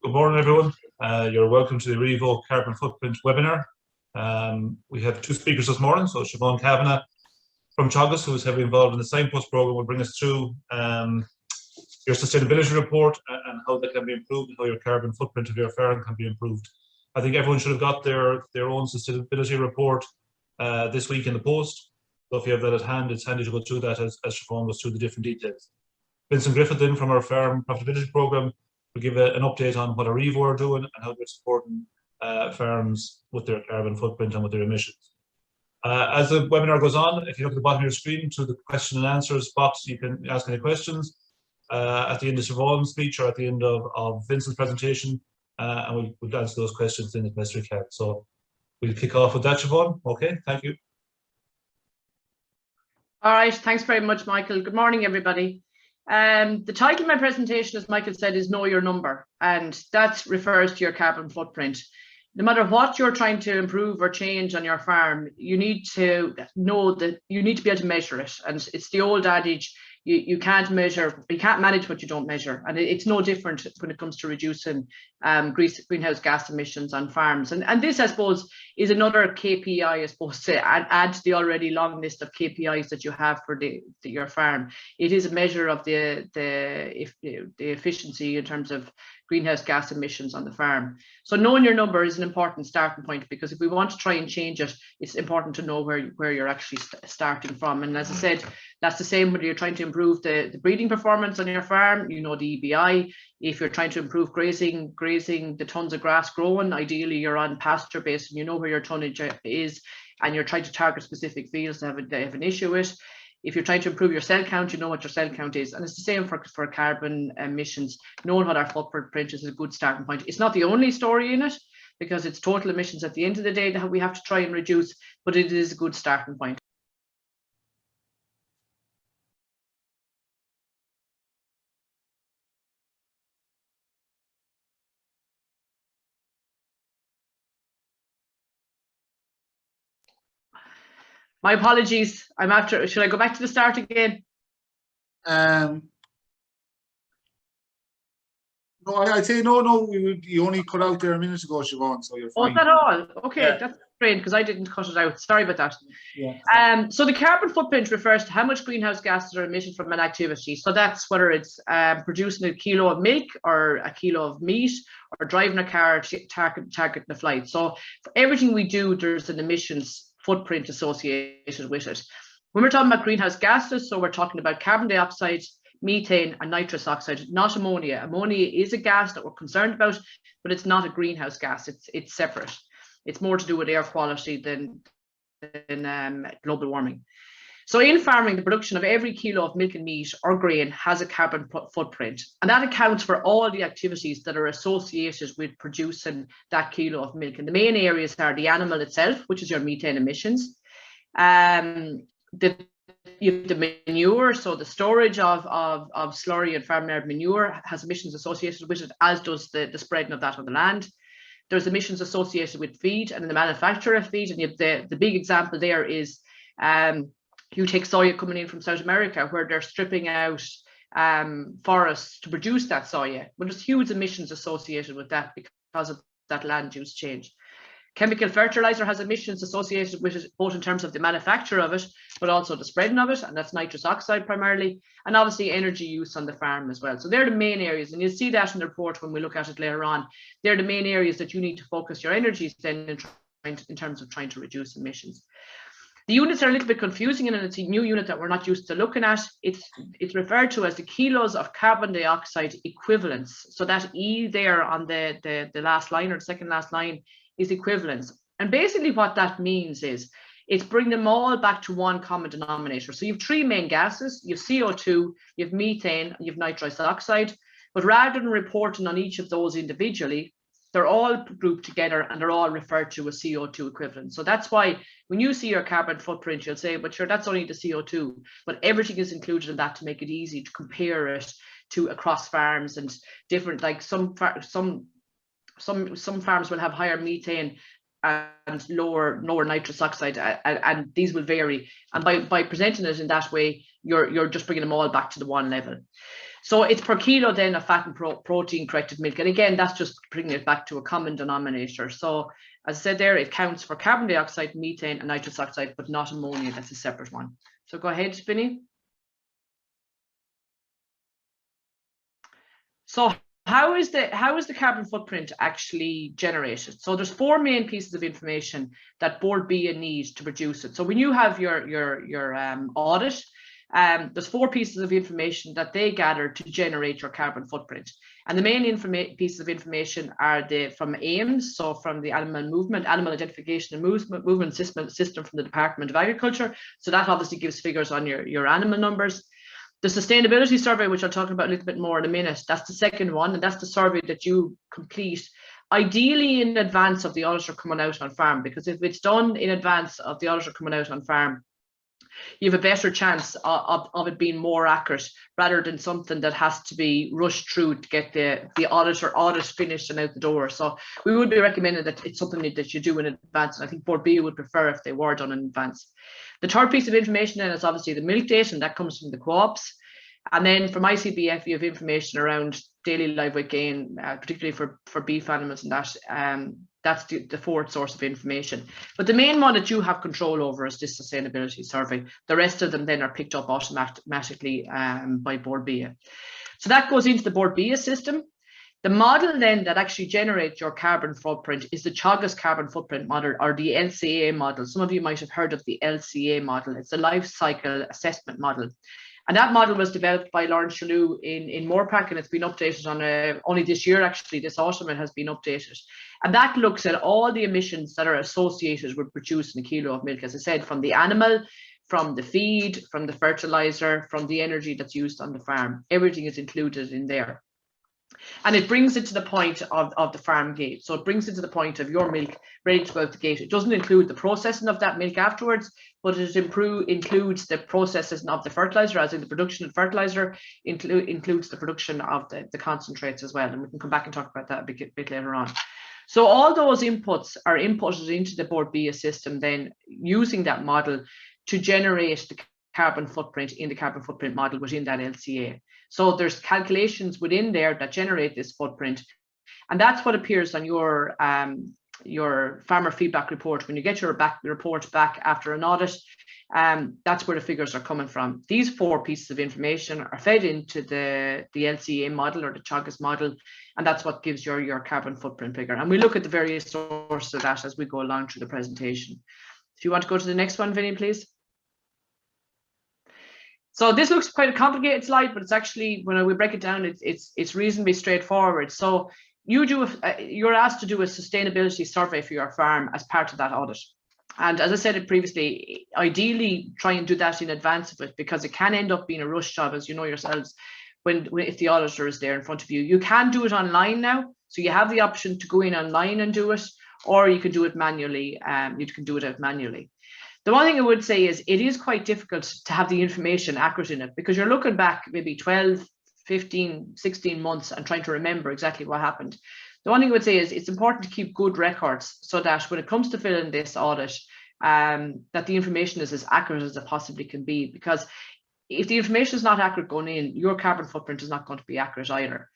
Good morning, everyone. You're welcome to the Aurivo Carbon Footprint webinar. We have two speakers this morning. So Siobhan Kavanagh from Teagasc, who is heavily involved in the signpost program, will bring us through your sustainability report and how that can be improved, and how your carbon footprint of your farm can be improved. I think everyone should have got their own sustainability report this week in the post. So if you have that at hand, it's handy to go through that as Siobhan goes through the different details. Vincent Griffith then from our farm profitability program will give an update on what Aurivo are doing and how they're supporting farms with their carbon footprint and with their emissions. As the webinar goes on, if you look at the bottom of your screen to the question and answers box, you can ask any questions at the end of Siobhan's speech or at the end of Vincent's presentation, and we'll answer those questions in the best we can. So we'll kick off with that, Siobhan. Okay, thank you. All right, thanks very much, Michael. Good morning, everybody. The title of my presentation, as Michael said, is Know Your Number, and that refers to your carbon footprint. No matter what you're trying to improve or change on your farm, you need to know that you need to be able to measure it. And it's the old adage, you can't manage what you don't measure. And it's no different when it comes to reducing greenhouse gas emissions on farms. And this, I suppose, is another KPI, I suppose, to add to the already long list of KPIs that you have for your farm. It is a measure of the efficiency in terms of greenhouse gas emissions on the farm. So knowing your number is an important starting point, because if we want to try and change it, it's important to know where you're actually starting from. And as I said, that's the same when you're trying to improve the breeding performance on your farm. You know the EBI. If you're trying to improve grazing, the tons of grass growing, ideally you're on pasture based and you know where your tonnage is, and you're trying to target specific fields that have an issue with. If you're trying to improve your cell count, you know what your cell count is. And it's the same for carbon emissions. Knowing what our footprint is a good starting point. It's not the only story in it, because it's total emissions at the end of the day that we have to try and reduce, but it is a good starting point. My apologies. Should I go back to the start again? No, I'd say no. You only cut out there a minute ago, Siobhan, so you're fine. Oh, is that all? Okay, yeah. That's great, because I didn't cut it out. Sorry about that. Yeah. So the carbon footprint refers to how much greenhouse gases are emitted from an activity. So that's whether it's producing a kilo of milk or a kilo of meat, or driving a car, targeting a flight. So for everything we do, there's an emissions footprint associated with it. When we're talking about greenhouse gases, so we're talking about carbon dioxide, methane and nitrous oxide, not ammonia. Ammonia is a gas that we're concerned about, but it's not a greenhouse gas. It's separate. It's more to do with air quality than global warming. So in farming, the production of every kilo of milk and meat or grain has a carbon footprint, and that accounts for all the activities that are associated with producing that kilo of milk. And the main areas are the animal itself, which is your methane emissions, you have the manure, so the storage of slurry and farm yard manure has emissions associated with it, as does the spreading of that on the land. There's emissions associated with feed and the manufacture of feed, and you have the big example there is you take soya coming in from South America, where they're stripping out forests to produce that soya. But there's huge emissions associated with that because of that land use change. Chemical fertilizer has emissions associated with it, both in terms of the manufacture of it, but also the spreading of it, and that's nitrous oxide primarily, and obviously energy use on the farm as well. So they're the main areas, and you'll see that in the report when we look at it later on. They're the main areas that you need to focus your energies then in terms of trying to reduce emissions. The units are a little bit confusing, and it's a new unit that we're not used to looking at. It's referred to as the kilos of carbon dioxide equivalents. So that E there on the last line, or the second last line, is equivalence. And basically what that means is it's bring them all back to one common denominator. So you have three main gases: you have CO2, you have methane, and you have nitrous oxide. But rather than reporting on each of those individually, they're all grouped together and they're all referred to as CO2 equivalent. So that's why when you see your carbon footprint, you'll say, but sure, that's only the CO2. But everything is included in that to make it easy to compare it to across farms and different, like some farms will have higher methane and lower nitrous oxide, and these will vary. And by presenting it in that way, you're just bringing them all back to the one level. So it's per kilo then of fat and protein corrected milk. And again, that's just bringing it back to a common denominator. So as I said there, it counts for carbon dioxide, methane, and nitrous oxide, but not ammonia. That's a separate one. So go ahead, Vinny. So how is the carbon footprint actually generated? So there's 4 main pieces of information that Board B needs to produce it. So when you have your audit, there's 4 pieces of information that they gather to generate your carbon footprint. And the main pieces of information are from AIMS, so from the Animal Identification and Movement System from the Department of Agriculture. So that obviously gives figures on your animal numbers. The sustainability survey, which I'll talk about a little bit more in a minute, that's the second one, and that's the survey that you complete, ideally in advance of the auditor coming out on farm, because if it's done in advance of the auditor coming out on farm, you have a better chance of it being more accurate rather than something that has to be rushed through to get the audit finished and out the door. So we would be recommending that it's something that you do in advance, and I think Board B would prefer if they were done in advance. The third piece of information then is obviously the milk date, and that comes from the co-ops. And then from ICBF, you have information around daily live weight gain, particularly for beef animals, and that's the fourth source of information. But the main one that you have control over is this sustainability survey. The rest of them then are picked up automatically by Board B. So that goes into the Board B system. The model then that actually generates your carbon footprint is the Teagasc carbon footprint model, or the LCA model. Some of you might have heard of the LCA model. It's a life cycle assessment model. And that model was developed by Lawrence Chalou in Moorpark, and it's been updated on only this year, actually, this autumn it has been updated. And that looks at all the emissions that are associated with producing a kilo of milk, as I said, from the animal, from the feed, from the fertilizer, from the energy that's used on the farm. Everything is included in there. And it brings it to the point of the farm gate. So it brings it to the point of your milk ready to go out the gate. It doesn't include the processing of that milk afterwards, but it includes the processing of the fertilizer, as in the production of fertilizer, includes the production of the concentrates as well. And we can come back and talk about that a bit later on. So all those inputs are inputted into the Board B system, then using that model to generate the carbon footprint in the carbon footprint model within that LCA. So there's calculations within there that generate this footprint, and that's what appears on your farmer feedback report. When you get your report back after an audit, that's where the figures are coming from. These 4 pieces of information are fed into the LCA model, or the Teagasc model, and that's what gives your carbon footprint figure. And we look at the various sources of that as we go along through the presentation. If you want to go to the next one, Vinny, please. So this looks quite a complicated slide, but it's actually, when we break it down, it's reasonably straightforward. So you're asked to do a sustainability survey for your farm as part of that audit. And as I said previously, ideally try and do that in advance of it, because it can end up being a rush job, as you know yourselves, if the auditor is there in front of you. You can do it online now, so you have the option to go in online and do it, or you can do it manually. You can do it out manually. The one thing I would say is it is quite difficult to have the information accurate in it, because you're looking back maybe 12, 15, 16 months and trying to remember exactly what happened. The one thing I would say is it's important to keep good records, so that when it comes to filling this audit, that the information is as accurate as it possibly can be, because if the information is not accurate going in, your carbon footprint is not going to be accurate either.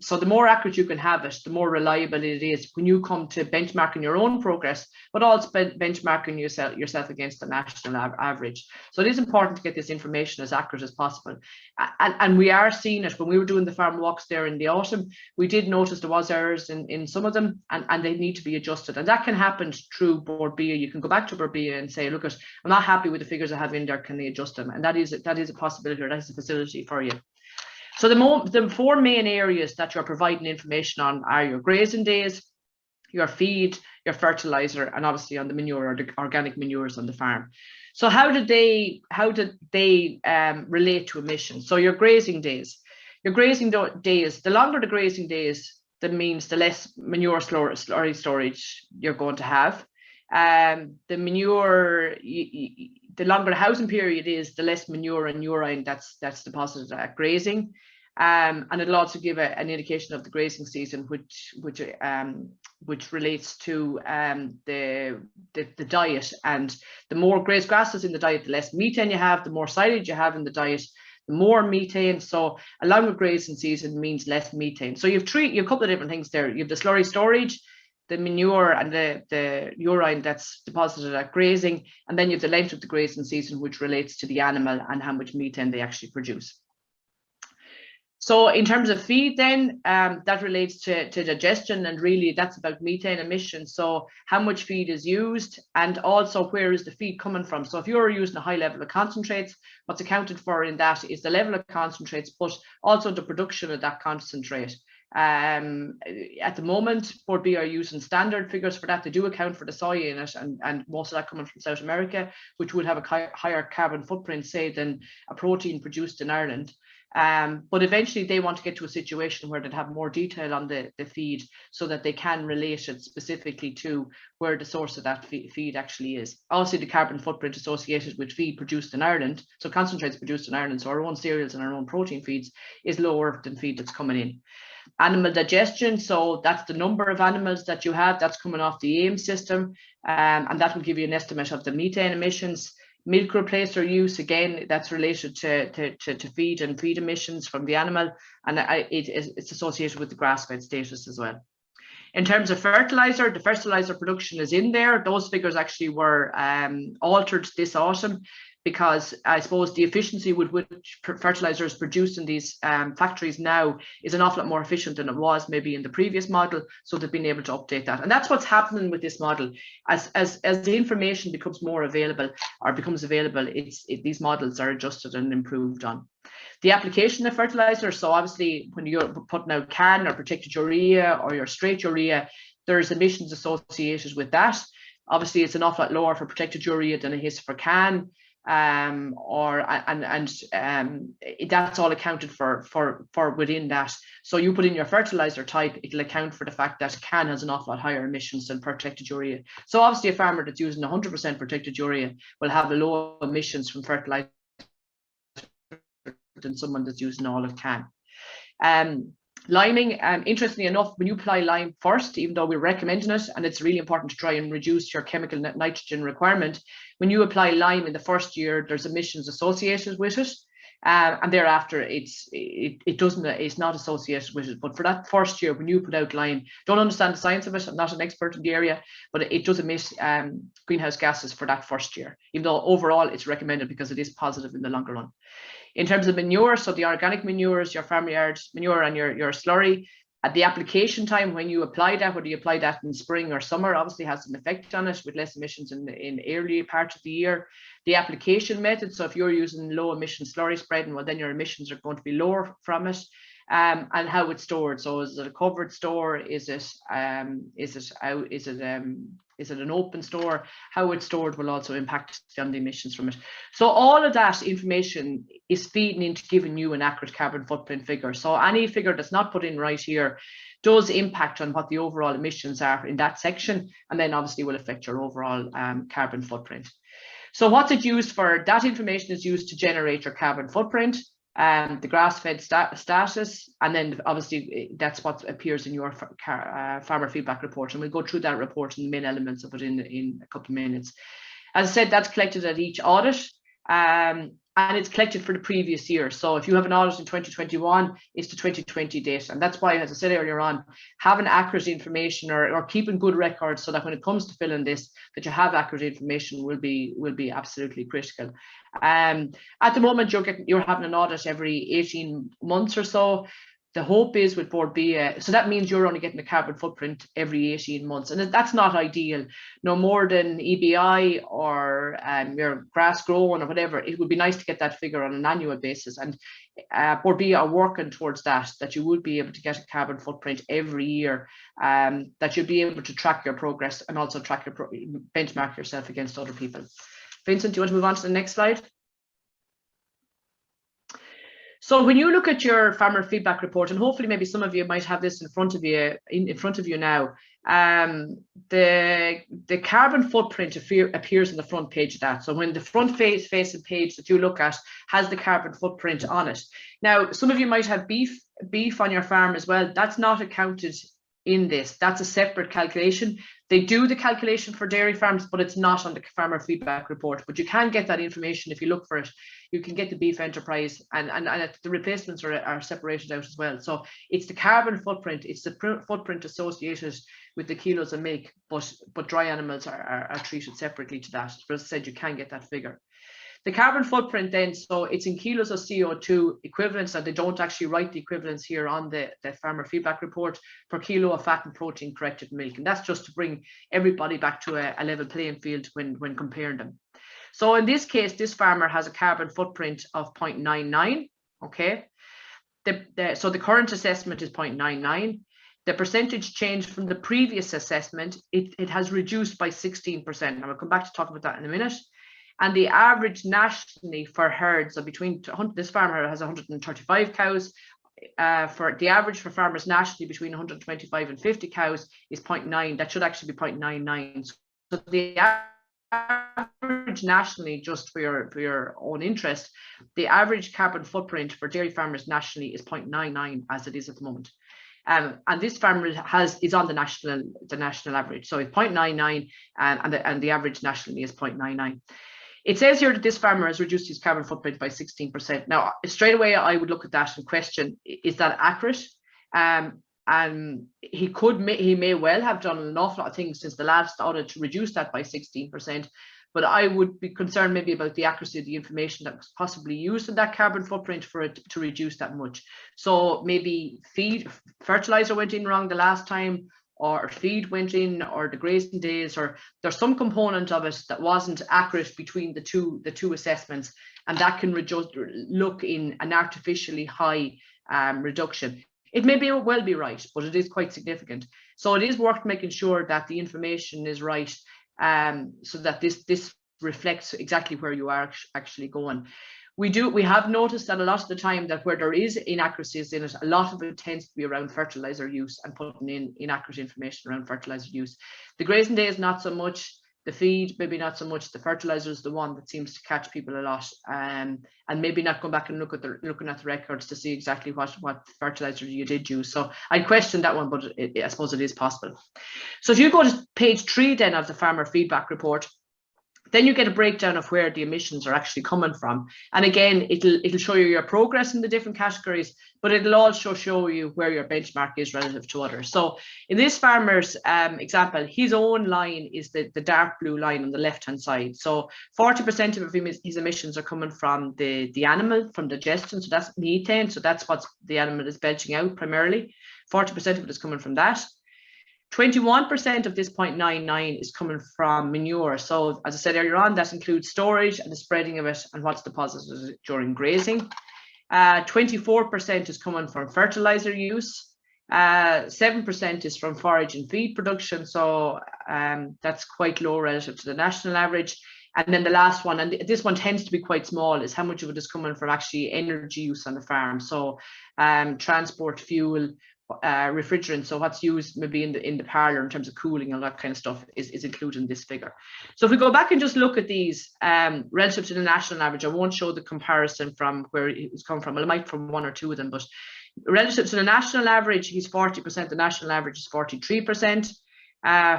So the more accurate you can have it, the more reliable it is when you come to benchmarking your own progress, but also benchmarking yourself against the national average. So it is important to get this information as accurate as possible. And we are seeing it when we were doing the farm walks there in the autumn. We did notice there was errors in some of them, and they need to be adjusted. And that can happen through Board B. You can go back to Board B and say, look, I'm not happy with the figures I have in there. Can they adjust them? And that is a possibility, or that is a facility for you. So the 4 main areas that you're providing information on are your grazing days, your feed, your fertilizer, and obviously on the manure, or the organic manures on the farm. So how did they relate to emissions? So your grazing days, the longer the grazing days, that means the less manure storage you're going to have. The manure, the longer the housing period is, the less manure and urine that's deposited at grazing. And it'll also give an indication of the grazing season, which relates to the diet. And the more grazed grasses in the diet, the less methane you have, the more silage you have in the diet, the more methane. So a longer grazing season means less methane. So you've a couple of different things there. You have the slurry storage, the manure and the urine that's deposited at grazing, and then you have the length of the grazing season, which relates to the animal and how much methane they actually produce. So in terms of feed then, that relates to digestion, and really that's about methane emissions. So how much feed is used, and also where is the feed coming from. So if you're using a high level of concentrates, what's accounted for in that is the level of concentrates, but also the production of that concentrate. At the moment, Board B are using standard figures for that. They do account for the soy in it, and most of that coming from South America, which would have a higher carbon footprint, say, than a protein produced in Ireland. But eventually they want to get to a situation where they'd have more detail on the feed, so that they can relate it specifically to where the source of that feed actually is. Obviously, the carbon footprint associated with feed produced in Ireland, so concentrates produced in Ireland, so our own cereals and our own protein feeds, is lower than feed that's coming in. Animal digestion, so that's the number of animals that you have, that's coming off the AIM system, and that will give you an estimate of the methane emissions. Milk replacer use, again, that's related to feed and feed emissions from the animal, and it's associated with the grass-fed status as well. In terms of fertilizer, the fertilizer production is in there. Those figures actually were altered this autumn, because I suppose the efficiency with which fertilizer is produced in these factories now is an awful lot more efficient than it was maybe in the previous model. So they've been able to update that. And that's what's happening with this model. As the information becomes more available, or becomes available, these models are adjusted and improved on. The application of fertilizer, so obviously when you're putting out CAN or protected urea or your straight urea, there's emissions associated with that. Obviously, it's an awful lot lower for protected urea than it is for CAN. That's all accounted for within that. So you put in your fertilizer type, it'll account for the fact that CAN has an awful lot higher emissions than protected urea. So obviously a farmer that's using 100% protected urea will have a low emissions from fertilizer than someone that's using all of CAN. Liming, interestingly enough, when you apply lime first, even though we're recommending it, and it's really important to try and reduce your chemical nitrogen requirement, when you apply lime in the first year, there's emissions associated with it, and thereafter it's not associated with it. But for that first year, when you put out lime, don't understand the science of it, I'm not an expert in the area, but it does emit greenhouse gases for that first year, even though overall it's recommended because it is positive in the longer run. In terms of manure, so the organic manures, your farmyard manure and your slurry, at the application time when you apply that, whether you apply that in spring or summer, obviously has an effect on it with less emissions in early part of the year. The application method, so if you're using low emission slurry spreading, well then your emissions are going to be lower from it. And how it's stored. So is it a covered store? Is it an open store? How it's stored will also impact on the emissions from it. So all of that information is feeding into giving you an accurate carbon footprint figure. So any figure that's not put in right here does impact on what the overall emissions are in that section, and then obviously will affect your overall carbon footprint. So what's it used for? That information is used to generate your carbon footprint, the grass-fed status, and then obviously that's what appears in your farmer feedback report, and we'll go through that report and the main elements of it in a couple of minutes. As I said, that's collected at each audit, and it's collected for the previous year. So if you have an audit in 2021, it's the 2020 data, and that's why, as I said earlier on, having accurate information or keeping good records so that when it comes to filling this, that you have accurate information will be absolutely critical. At the moment, you're having an audit every 18 months or so. The hope is with Board B, so that means you're only getting a carbon footprint every 18 months, and that's not ideal. No more than EBI or your grass growing or whatever. It would be nice to get that figure on an annual basis, and Board B are working towards that you would be able to get a carbon footprint every year, that you'll be able to track your progress and also track your benchmark yourself against other people. Vincent, do you want to move on to the next slide? So when you look at your farmer feedback report, and hopefully maybe some of you might have this in front of you now, the carbon footprint appears on the front page of that. So when the front facing page that you look at has the carbon footprint on it. Now, some of you might have beef on your farm as well. That's not accounted in this. That's a separate calculation. They do the calculation for dairy farms, but it's not on the farmer feedback report. But you can get that information if you look for it. You can get the beef enterprise, and the replacements are separated out as well. So it's the carbon footprint, it's the footprint associated with the kilos of milk, but dry animals are treated separately to that. But as I said, you can get that figure. The carbon footprint then, so it's in kilos of CO2 equivalents, and they don't actually write the equivalents here on the farmer feedback report per kilo of fat and protein corrected milk. And that's just to bring everybody back to a level playing field when comparing them. So in this case, this farmer has a carbon footprint of 0.99, okay? So the current assessment is 0.99. The percentage change from the previous assessment, it has reduced by 16%. And we'll come back to talk about that in a minute. And the average nationally for herds of this farmer has 135 cows. For the average for farmers nationally between 125 and 50 cows is 0.9. That should actually be 0.99. So the average nationally, just for your own interest, the average carbon footprint for dairy farmers nationally is 0.99 as it is at the moment. And this farmer is on the national average. So it's 0.99 and the average nationally is 0.99. It says here that this farmer has reduced his carbon footprint by 16%. Now, straight away, I would look at that and question, is that accurate? And he may well have done an awful lot of things since the last audit to reduce that by 16%. But I would be concerned maybe about the accuracy of the information that was possibly used in that carbon footprint for it to reduce that much. So maybe fertilizer went in wrong the last time, or feed went in, or the grazing days, or there's some component of it that wasn't accurate between the two assessments, and that can look in an artificially high reduction. It may well be right, but it is quite significant. So it is worth making sure that the information is right, so that this reflects exactly where you are actually going. We have noticed that a lot of the time that where there is inaccuracies in it, a lot of it tends to be around fertilizer use and putting in inaccurate information around fertilizer use. The grazing days, not so much. The feed, maybe not so much. The fertilizer is the one that seems to catch people a lot, and maybe not going back and looking at the records to see exactly what fertilizer you did use. So I question that one, but I suppose it is possible. So if you go to page 3 then of the farmer feedback report, then you get a breakdown of where the emissions are actually coming from. And again, it'll show you your progress in the different categories, but it'll also show you where your benchmark is relative to others. So in this farmer's example, his own line is the dark blue line on the left-hand side. So 40% of his emissions are coming from the animal, from digestion. So that's methane. So that's what the animal is belching out primarily. 40% of it is coming from that. 21% of this 0.99 is coming from manure. So as I said earlier on, that includes storage and the spreading of it and what's deposited during grazing. 24% is coming from fertilizer use. 7% is from forage and feed production. So that's quite low relative to the national average. And then the last one, and this one tends to be quite small, is how much of it is coming from actually energy use on the farm. So transport, fuel, refrigerant, so what's used maybe in the parlour in terms of cooling and that kind of stuff is included in this figure. So if we go back and just look at these relative to the national average, I won't show the comparison from where it's come from. Well, it might from one or two of them, but relative to the national average, he's 40%. The national average is 43%.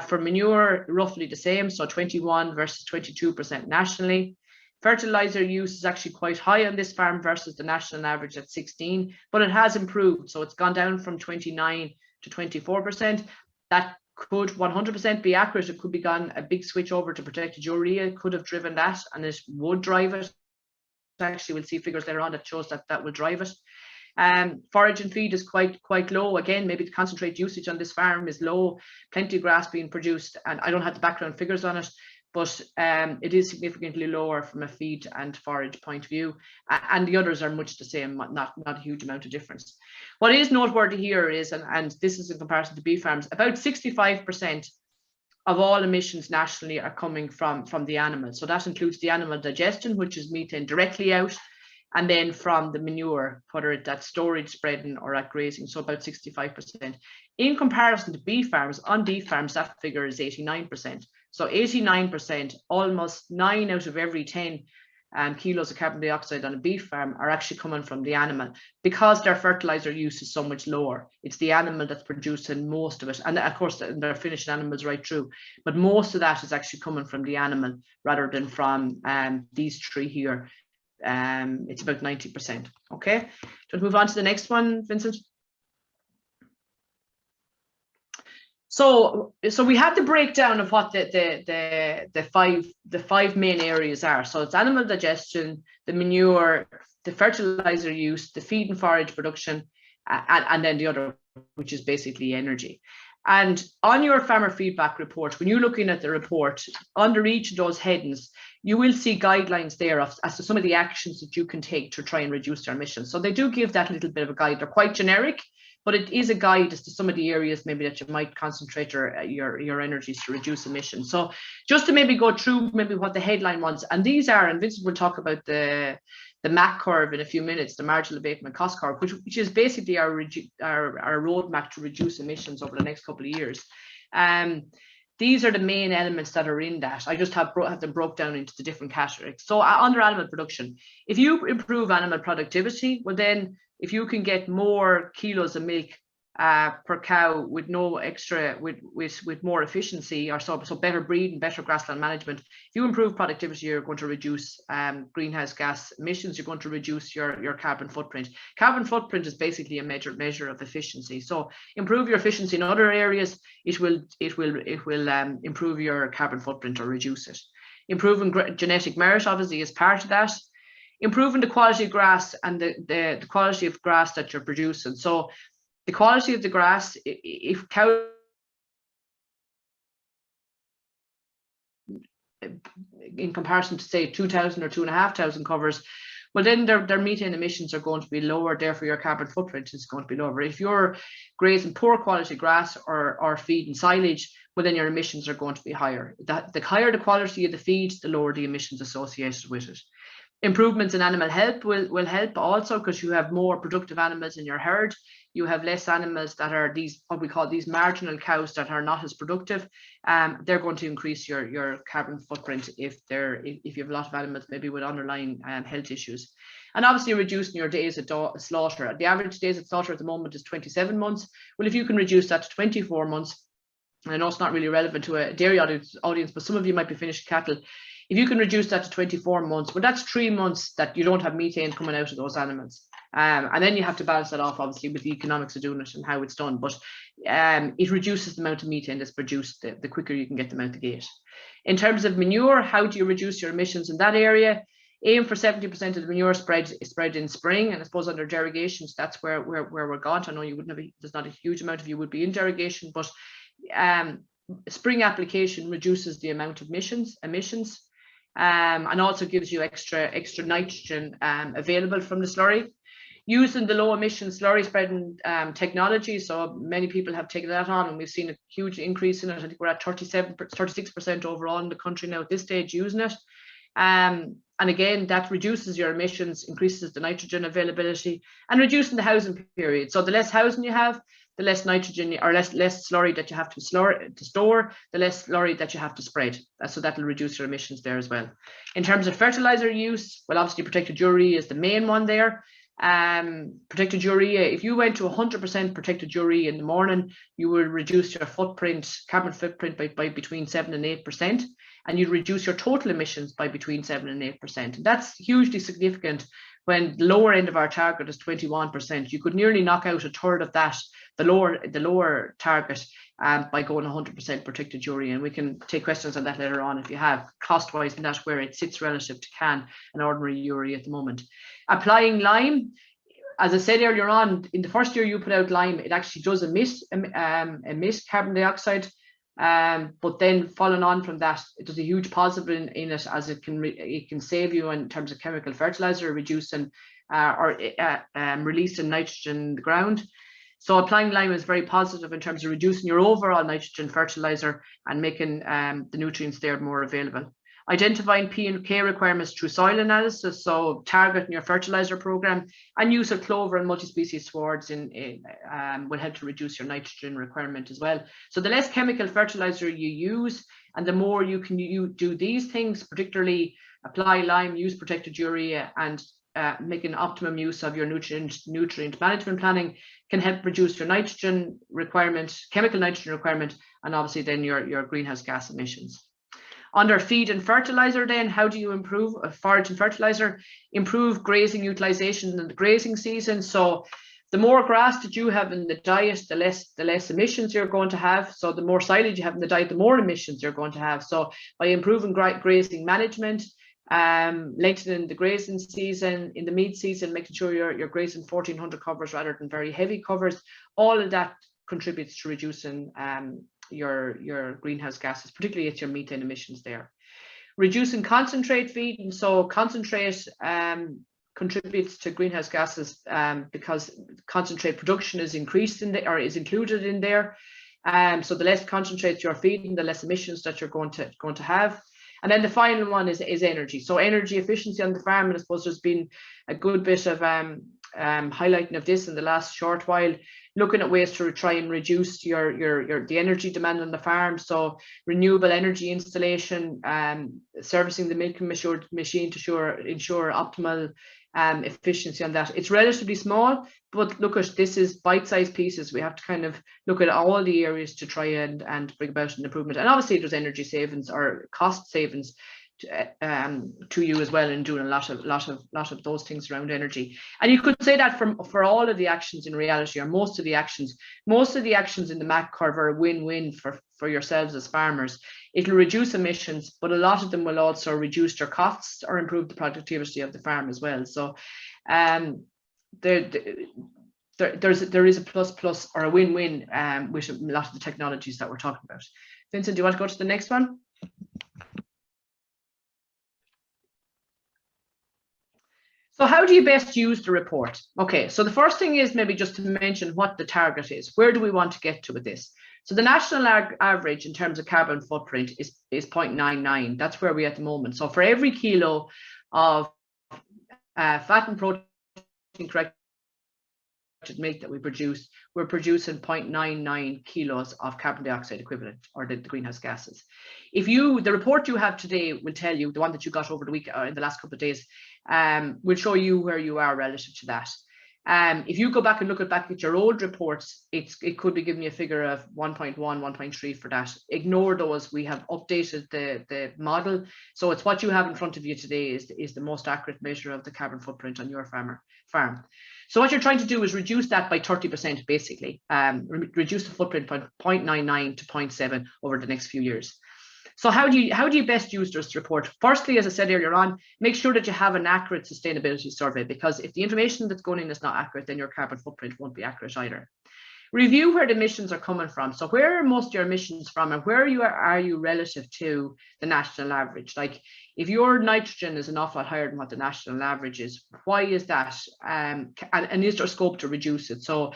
For manure, roughly the same, so 21 versus 22% nationally. Fertilizer use is actually quite high on this farm versus the national average at 16, but it has improved. So it's gone down from 29 to 24%. That could 100% be accurate. It could be gone a big switch over to protected urea, could have driven that, and it would drive it. Actually, we'll see figures later on that shows that will drive it. Forage and feed is quite low. Again, maybe the concentrate usage on this farm is low, plenty of grass being produced, and I don't have the background figures on it, but it is significantly lower from a feed and forage point of view, and the others are much the same, not a huge amount of difference. What is noteworthy here is, and this is in comparison to beef farms, about 65% of all emissions nationally are coming from the animal. So that includes the animal digestion, which is methane directly out, and then from the manure, whether it's at storage, spreading, or at grazing, so about 65%. In comparison to beef farms, on beef farms, that figure is 89%. So 89%, almost 9 out of every 10 kilos of carbon dioxide on a beef farm are actually coming from the animal, because their fertilizer use is so much lower. It's the animal that's producing most of it, and of course they're finished animals right through, but most of that is actually coming from the animal rather than from these three here. It's about 90%. Okay, do you want to move on to the next one, Vincent? So we have the breakdown of what the five main areas are. So it's animal digestion, the manure, the fertilizer use, the feed and forage production, and then the other, which is basically energy. And on your farmer feedback report, when you're looking at the report, under each of those headings, you will see guidelines there as to some of the actions that you can take to try and reduce your emissions. So they do give that little bit of a guide. They're quite generic, but it is a guide as to some of the areas maybe that you might concentrate your energies to reduce emissions. So just to maybe go through maybe what the headline wants, and these are, and Vincent will talk about the MAC curve in a few minutes, the marginal abatement cost curve, which is basically our roadmap to reduce emissions over the next couple of years. These are the main elements that are in that. I just have them broke down into the different categories. So under animal production, if you improve animal productivity, well then, if you can get more kilos of milk per cow with no extra, with more efficiency, or so better breeding, better grassland management, if you improve productivity, you're going to reduce greenhouse gas emissions. You're going to reduce your carbon footprint. Carbon footprint is basically a measure of efficiency. So improve your efficiency in other areas, it will improve your carbon footprint or reduce it. Improving genetic merit obviously is part of that. Improving the quality of grass and the quality of grass that you're producing. So the quality of the grass, if cows in comparison to say 2,000 or 2,500 covers, well then their methane emissions are going to be lower, therefore your carbon footprint is going to be lower. If you're grazing poor quality grass or feed and silage, well then your emissions are going to be higher. The higher the quality of the feed, the lower the emissions associated with it. Improvements in animal health will help also, because you have more productive animals in your herd. You have less animals that are what we call these marginal cows that are not as productive. They're going to increase your carbon footprint if you have a lot of animals maybe with underlying health issues. And obviously reducing your days at slaughter. The average days at slaughter at the moment is 27 months. Well, if you can reduce that to 24 months, I know it's not really relevant to a dairy audience, but some of you might be finished cattle. If you can reduce that to 24 months, well, that's 3 months that you don't have methane coming out of those animals. And then you have to balance that off, obviously, with the economics of doing it and how it's done. But it reduces the amount of methane that's produced the quicker you can get them out the gate. In terms of manure, how do you reduce your emissions in that area? Aim for 70% of the manure spread in spring, and I suppose under derogations, that's where we're going. I know you wouldn't have, there's not a huge amount of you would be in derogation, but spring application reduces the amount of emissions. And also gives you extra nitrogen available from the slurry. Using the low emission slurry spreading technology, so many people have taken that on, and we've seen a huge increase in it. I think we're at 36% overall in the country now at this stage using it. And again, that reduces your emissions, increases the nitrogen availability, and reducing the housing period. So the less housing you have, the less nitrogen or less slurry that you have to store, the less slurry that you have to spread. So that will reduce your emissions there as well. In terms of fertilizer use, well, obviously protected urea is the main one there. Protected urea, if you went to 100% protected urea in the morning, you will reduce your carbon footprint by between 7 and 8%, and you'd reduce your total emissions by between 7 and 8%. And that's hugely significant. When the lower end of our target is 21%, you could nearly knock out a third of that, the lower target, by going 100% protected urea. And we can take questions on that later on if you have, cost-wise, and that's where it sits relative to CAN and ordinary urea at the moment. Applying lime, as I said earlier on, in the first year you put out lime, it actually does emit carbon dioxide. But then following on from that, it does a huge positive in it, as it can save you in terms of chemical fertilizer, reducing releasing nitrogen in the ground. So applying lime is very positive in terms of reducing your overall nitrogen fertilizer and making the nutrients there more available. identifying P and K requirements through soil analysis, so targeting your fertilizer program, and use of clover and multi-species swards will help to reduce your nitrogen requirement as well. So the less chemical fertilizer you use, and the more you can do these things, particularly apply lime, use protected urea, and making optimum use of your nutrient management planning, can help reduce your nitrogen requirement, chemical nitrogen requirement, and obviously then your greenhouse gas emissions. Under feed and fertilizer, then, how do you improve forage and fertilizer? Improve grazing utilization in the grazing season. So the more grass that you have in the diet, the less emissions you're going to have. So the more silage you have in the diet, the more emissions you're going to have. So by improving grazing management, lengthening the grazing season, in the meat season, making sure you're grazing 1400 covers rather than very heavy covers, all of that contributes to reducing your greenhouse gases, particularly at your methane emissions there. Reducing concentrate feeding. So concentrate contributes to greenhouse gases because concentrate production is increased in there, or is included in there. So the less concentrates you're feeding, the less emissions that you're going to have. And then the final one is energy. So energy efficiency on the farm, and I suppose there's been a good bit of highlighting of this in the last short while, looking at ways to try and reduce the energy demand on the farm. So renewable energy installation, servicing the milking machine to ensure optimal efficiency on that. It's relatively small, but look at this is bite-sized pieces. We have to kind of look at all the areas to try and bring about an improvement. And obviously there's energy savings or cost savings to you as well in doing a lot of those things around energy. And you could say that for all of the actions in reality, or most of the actions in the MAC curve are a win-win for yourselves as farmers. It'll reduce emissions, but a lot of them will also reduce their costs or improve the productivity of the farm as well. So there is a plus or a win-win with a lot of the technologies that we're talking about. Vincent, do you want to go to the next one? So how do you best use the report? Okay, so the first thing is maybe just to mention what the target is. Where do we want to get to with this? So the national average in terms of carbon footprint is 0.99. That's where we are at the moment. So for every kilo of fat and protein corrected milk that we produce, we're producing 0.99 kilos of carbon dioxide equivalent, or the greenhouse gases. The report you have today will tell you, the one that you got over the week in the last couple of days, will show you where you are relative to that. If you go back and look at your old reports, it could be giving you a figure of 1.1, 1.3 for that. Ignore those. We have updated the model. So it's what you have in front of you today is the most accurate measure of the carbon footprint on your farm. So what you're trying to do is reduce that by 30%, basically. Reduce the footprint from 0.99 to 0.7 over the next few years. So how do you best use this report? Firstly, as I said earlier on, make sure that you have an accurate sustainability survey, because if the information that's going in is not accurate, then your carbon footprint won't be accurate either. Review where the emissions are coming from. So where are most of your emissions from, and where are you relative to the national average? Like if your nitrogen is an awful lot higher than what the national average is, why is that? And is there scope to reduce it? So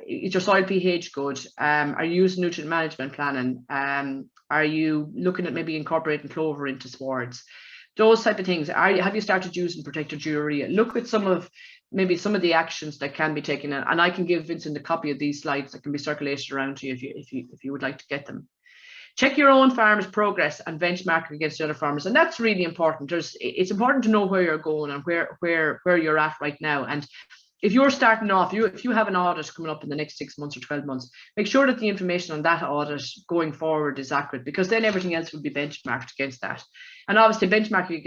is your soil pH good? Are you using nutrient management planning? Are you looking at maybe incorporating clover into swards? Those type of things. Have you started using protected urea? Look at some of the actions that can be taken, and I can give Vincent a copy of these slides that can be circulated around to you if you would like to get them. Check your own farm's progress and benchmark against the other farmers, and that's really important. It's important to know where you're going and where you're at right now. And if you're starting off, if you have an audit coming up in the next 6 months or 12 months, make sure that the information on that audit going forward is accurate, because then everything else will be benchmarked against that. And obviously benchmarking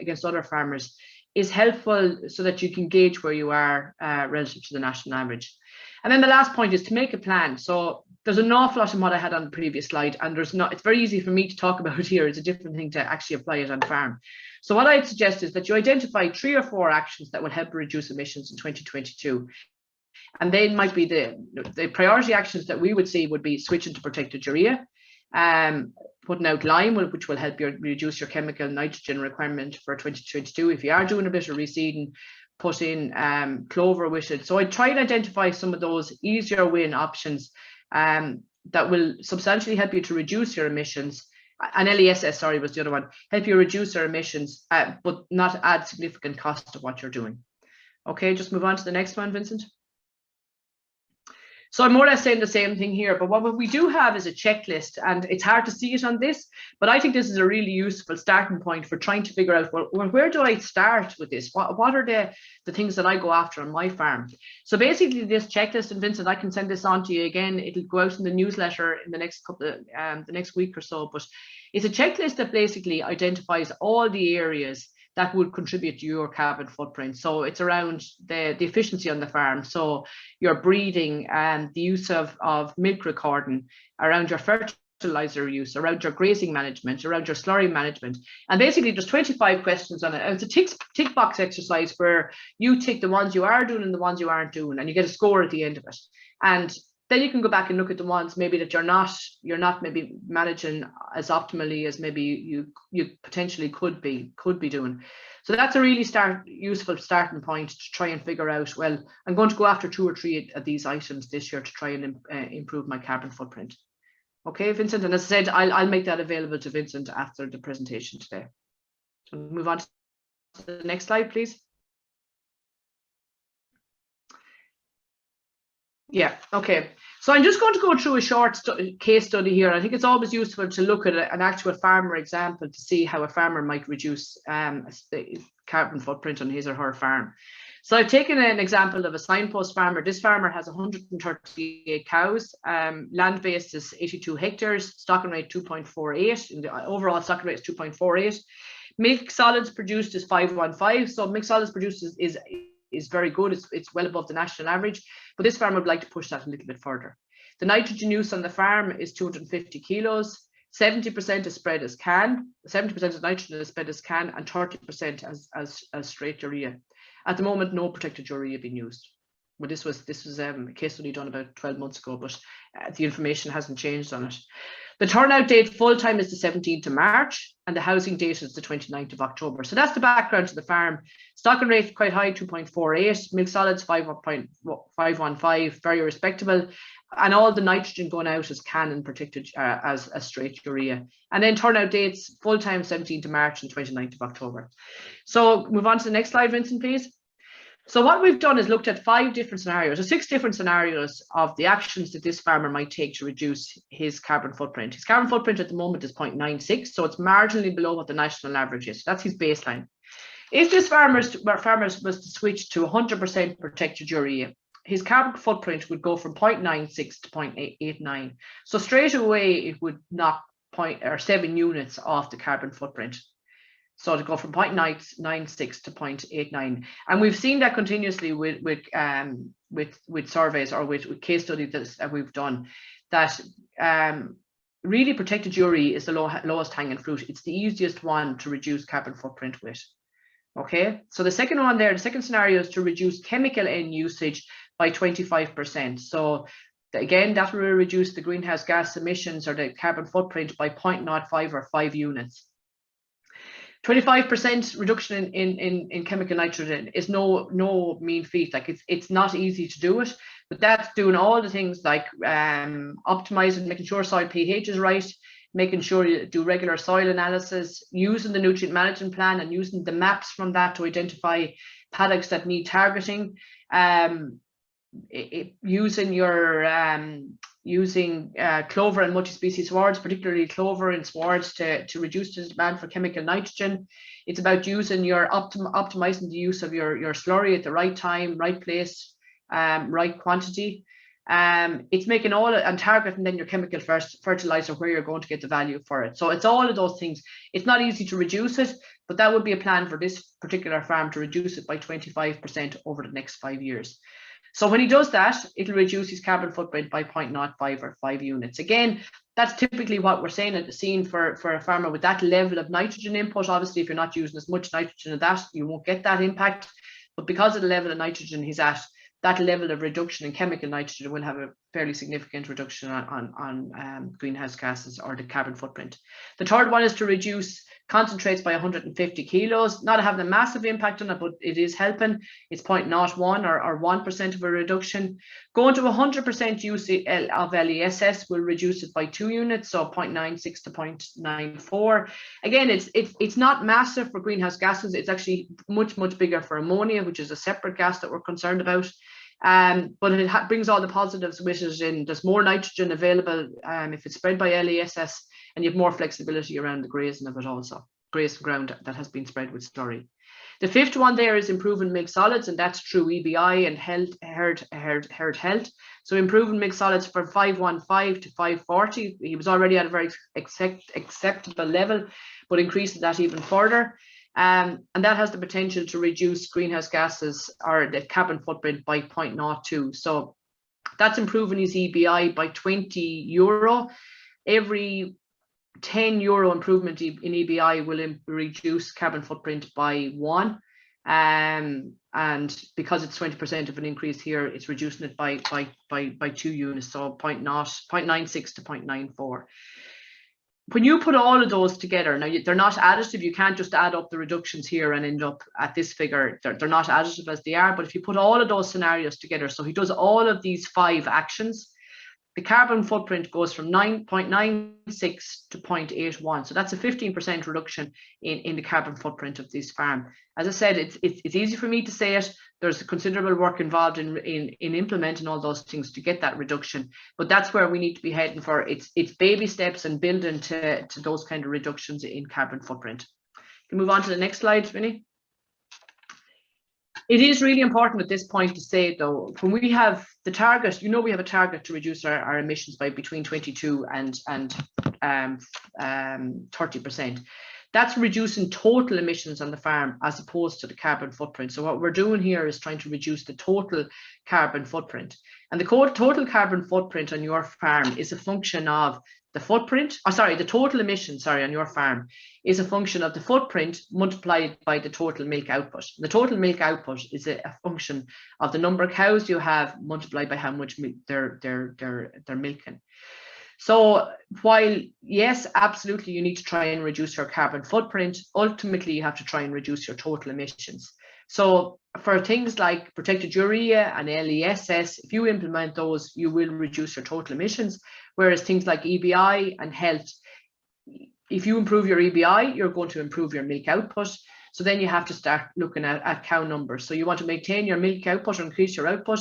against other farmers is helpful so that you can gauge where you are relative to the national average. And then the last point is to make a plan. So there's an awful lot in what I had on the previous slide, and it's very easy for me to talk about here. It's a different thing to actually apply it on farm. So what I'd suggest is that you identify 3 or 4 actions that will help reduce emissions in 2022. And they might be the priority actions that we would see would be switching to protected urea, putting out lime, which will help you reduce your chemical nitrogen requirement for 2022. If you are doing a bit of reseeding, put in clover with it. So I try to identify some of those easier win options that will substantially help you to reduce your emissions and LESS, sorry, was the other one, help you reduce their emissions, but not add significant cost to what you're doing. Okay, just move on to the next one, Vincent. So I'm more or less saying the same thing here, but what we do have is a checklist, and it's hard to see it on this, but I think this is a really useful starting point for trying to figure out, well, where do I start with this? What are the things that I go after on my farm? So basically this checklist, and Vincent, I can send this on to you again. It'll go out in the newsletter in the next the next week or so, but it's a checklist that basically identifies all the areas that would contribute to your carbon footprint. So it's around the efficiency on the farm. So your breeding and the use of milk recording, around your fertilizer use, around your grazing management, around your slurry management. And basically there's 25 questions on it. And it's a tick box exercise where you tick the ones you are doing and the ones you aren't doing, and you get a score at the end of it. And then you can go back and look at the ones maybe that you're not maybe managing as optimally as maybe you potentially could be doing. So that's a really useful starting point to try and figure out, well, I'm going to go after 2 or 3 of these items this year to try and improve my carbon footprint. Okay, Vincent, and as I said, I'll make that available to Vincent after the presentation today. So move on to the next slide, please. Yeah, okay. So I'm just going to go through a short case study here. I think it's always useful to look at an actual farmer example to see how a farmer might reduce carbon footprint on his or her farm. So I've taken an example of a signpost farmer. This farmer has 138 cows. Land base is 82 hectares. Stocking rate 2.48. And the overall stocking rate is 2.48. Milk solids produced is 515. So milk solids produced is very good. It's well above the national average, but this farmer would like to push that a little bit further. The nitrogen use on the farm is 250 kilos. 70% is spread as CAN. 70% of nitrogen is spread as CAN, and 30% as straight urea. At the moment, no protected urea being used. Well, this was a case study done about 12 months ago, but the information hasn't changed on it. The turnout date full-time is the 17th of March, and the housing date is the 29th of October. So that's the background to the farm. Stocking rate quite high, 2.48. Milk solids, 5.515, very respectable. And all the nitrogen going out as CAN and protected as straight urea. And then turnout dates, full-time 17th of March and 29th of October. So move on to the next slide, Vincent, please. So what we've done is looked at 5 different scenarios, or 6 different scenarios of the actions that this farmer might take to reduce his carbon footprint. His carbon footprint at the moment is 0.96, so it's marginally below what the national average is. That's his baseline. If this farmer was to switch to 100% protected urea, his carbon footprint would go from 0.96 to 0.89. So straight away, it would knock 7 units off the carbon footprint. So to go from 0.96 to 0.89, and we've seen that continuously with surveys or with case studies that we've done. That really protected urea is the lowest hanging fruit. It's the easiest one to reduce carbon footprint with. Okay, so the second one there, the second scenario is to reduce chemical end usage by 25%. So again, that will reduce the greenhouse gas emissions or the carbon footprint by 0.05 or 5 units. 25% reduction in chemical nitrogen is no mean feat. Like it's not easy to do it, but that's doing all the things like optimizing, making sure soil pH is right, making sure you do regular soil analysis, using the nutrient management plan and using the maps from that to identify paddocks that need targeting, using clover and multi-species swards, particularly clover and swards to reduce the demand for chemical nitrogen. It's about using optimizing the use of your slurry at the right time, right place, right quantity. It's making all and targeting then your chemical fertilizer where you're going to get the value for it. So it's all of those things. It's not easy to reduce it, but that would be a plan for this particular farm to reduce it by 25% over the next 5 years. So when he does that, it'll reduce his carbon footprint by 0.05 or 5 units. Again, that's typically what we're seeing for a farmer with that level of nitrogen input. Obviously, if you're not using as much nitrogen as that, you won't get that impact. But because of the level of nitrogen he's at, that level of reduction in chemical nitrogen will have a fairly significant reduction on greenhouse gases or the carbon footprint. The third one is to reduce Concentrates by 150 kilos, not having a massive impact on it, but it is helping. It's 0.01 or 1% of a reduction. Going to 100% use of LESS will reduce it by 2 units, so 0.96 to 0.94. Again, it's not massive for greenhouse gases. It's actually much bigger for ammonia, which is a separate gas that we're concerned about. But it brings all the positives with it. In there's more nitrogen available if it's spread by LESS, and you have more flexibility around the grazing of it also, grazing ground that has been spread with slurry. The fifth one there is improving milk solids, and that's through EBI and herd health. So improving milk solids from 515 to 540. He was already at a very acceptable level, but increasing that even further. And that has the potential to reduce greenhouse gases or the carbon footprint by 0.02. So that's improving his EBI by €20. Every €10 improvement in EBI will reduce carbon footprint by 1. And because it's 20% of an increase here, it's reducing it by 2 units, so 0.96 to 0.94. When you put all of those together, now they're not additive. You can't just add up the reductions here and end up at this figure. They're not additive as they are, but if you put all of those scenarios together, so he does all of these 5 actions, the carbon footprint goes from 9.96 to 0.81. So that's a 15% reduction in the carbon footprint of this farm. As I said, it's easy for me to say it. There's considerable work involved in implementing all those things to get that reduction. But that's where we need to be heading for. It's baby steps and building to those kind of reductions in carbon footprint. Can move on to the next slide, Vinny. It is really important at this point to say, though, when we have the target, we have a target to reduce our emissions by between 22 and 30%. That's reducing total emissions on the farm as opposed to the carbon footprint. So what we're doing here is trying to reduce the total carbon footprint. And the total carbon footprint on your farm is a function of the footprint, the total emissions, on your farm is a function of the footprint multiplied by the total milk output. The total milk output is a function of the number of cows you have multiplied by how much milk they're milking. So while, yes, absolutely, you need to try and reduce your carbon footprint, ultimately you have to try and reduce your total emissions. So for things like protected urea and LESS, if you implement those, you will reduce your total emissions. Whereas things like EBI and health, if you improve your EBI, you're going to improve your milk output. So then you have to start looking at cow numbers. So you want to maintain your milk output or increase your output,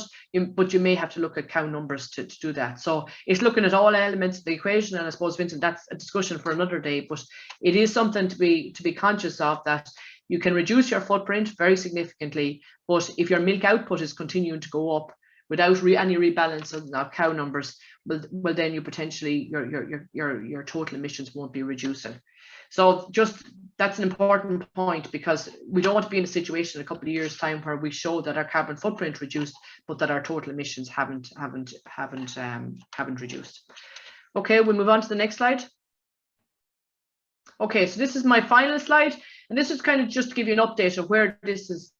but you may have to look at cow numbers to do that. So it's looking at all elements of the equation. And I suppose, Vincent, that's a discussion for another day, but it is something to be conscious of, that you can reduce your footprint very significantly, but if your milk output is continuing to go up without any rebalance of cow numbers, well then you potentially, your total emissions won't be reducing. So just that's an important point, because we don't want to be in a situation in a couple of years' time where we show that our carbon footprint reduced, but that our total emissions haven't reduced. Okay, we'll move on to the next slide. Okay, so this is my final slide, and this is kind of just to give you an update of where this is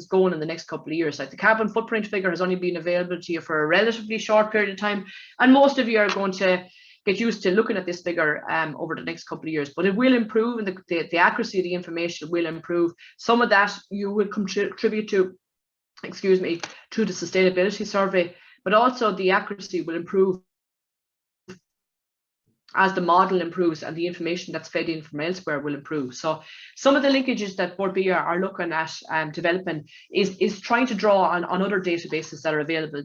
going in the next couple of years. Like, the carbon footprint figure has only been available to you for a relatively short period of time, and most of you are going to get used to looking at this figure over the next couple of years, but it will improve, and the accuracy of the information will improve. Some of that you will contribute to, to the sustainability survey, but also the accuracy will improve as the model improves and the information that's fed in from elsewhere will improve. So some of the linkages that Board B are looking at developing is trying to draw on other databases that are available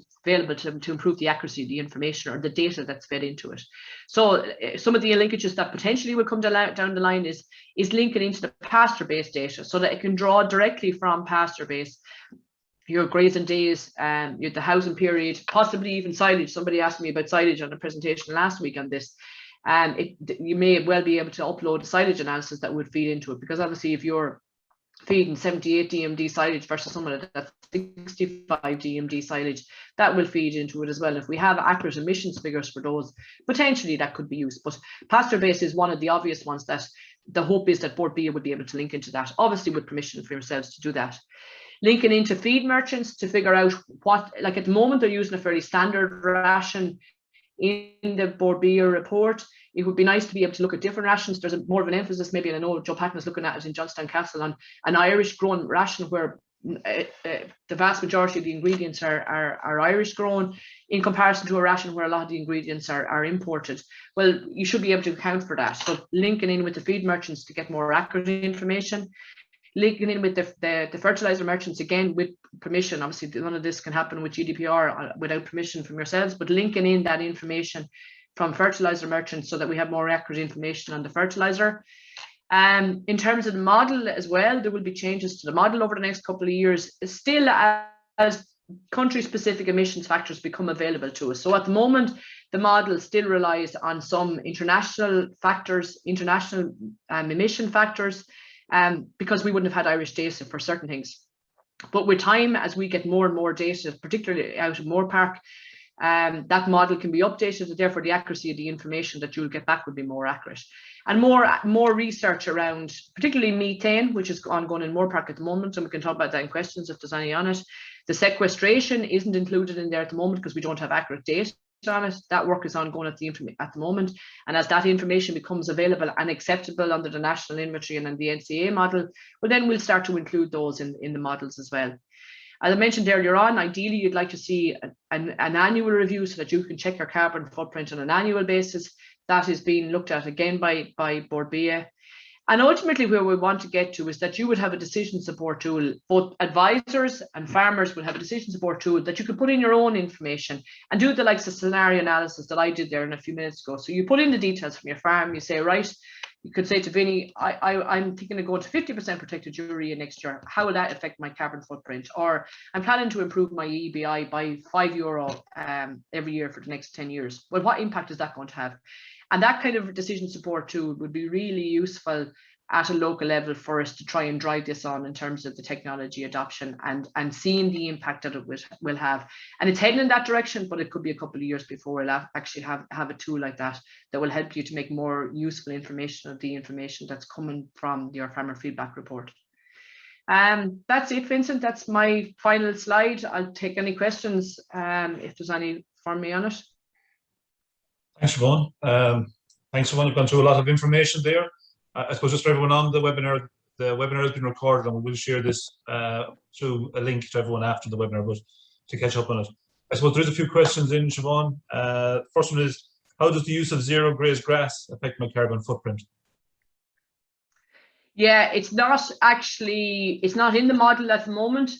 to improve the accuracy of the information or the data that's fed into it. So some of the linkages that potentially will come down the line is linking into the pasture-based data, so that it can draw directly from pasture-based your grazing days, the housing period, possibly even silage. Somebody asked me about silage on a presentation last week on this. You may well be able to upload a silage analysis that would feed into it, because obviously if you're feeding 78 DMD silage versus someone that's 65 DMD silage, that will feed into it as well. If we have accurate emissions figures for those, potentially that could be used. But pasture based is one of the obvious ones that the hope is that Board B would be able to link into that, obviously with permission for yourselves to do that. Linking into feed merchants to figure out what, like at the moment they're using a fairly standard ration. in the Board Beer report. It would be nice to be able to look at different rations. There's more of an emphasis maybe, and I know Joe Patton is looking at it in Johnstown Castle, on an Irish grown ration where the vast majority of the ingredients are Irish grown, in comparison to a ration where a lot of the ingredients are imported. Well, you should be able to account for that. So linking in with the feed merchants to get more accurate information, linking in with the fertilizer merchants, again with permission. Obviously none of this can happen with GDPR without permission from yourselves, but linking in that information from fertilizer merchants so that we have more accurate information on the fertilizer. In terms of the model as well, there will be changes to the model over the next couple of years, still as country-specific emissions factors become available to us. So at the moment, the model still relies on some international factors, international emission factors, because we wouldn't have had Irish data for certain things. But with time, as we get more and more data, particularly out of Moorpark, that model can be updated, and therefore the accuracy of the information that you'll get back would be more accurate. And more research around particularly methane, which is ongoing in Moorpark at the moment, and we can talk about that in questions if there's any on it. The sequestration isn't included in there at the moment because we don't have accurate data on it. That work is ongoing at the moment, and as that information becomes available and acceptable under the national inventory and then the NCA model, well, then we'll start to include those in the models as well. As I mentioned earlier on, ideally you'd like to see an annual review so that you can check your carbon footprint on an annual basis. That is being looked at again by Board BA. And ultimately where we want to get to is that you would have a decision support tool. Both advisors and farmers will have a decision support tool that you can put in your own information and do the likes of scenario analysis that I did there in a few minutes ago. So you put in the details from your farm, you say, right, you could say to Vinny, I'm thinking of going to 50% protected urea next year. How will that affect my carbon footprint? Or I'm planning to improve my EBI by €5 every year for the next 10 years. Well, what impact is that going to have? And that kind of decision support tool would be really useful at a local level for us to try and drive this on in terms of the technology adoption and seeing the impact that it will have. And it's heading in that direction, but it could be a couple of years before we'll actually have a tool like that will help you to make more useful information of the information that's coming from your farmer feedback report. That's it, Vincent. That's my final slide. I'll take any questions if there's any for me on it. Thanks, Siobhan. Thanks, Siobhan. You've gone through a lot of information there. I suppose just for everyone on the webinar has been recorded, and we will share this through a link to everyone after the webinar, but to catch up on it. I suppose there's a few questions in, Siobhan. First one is, how does the use of zero grazed grass affect my carbon footprint? Yeah, it's not in the model at the moment.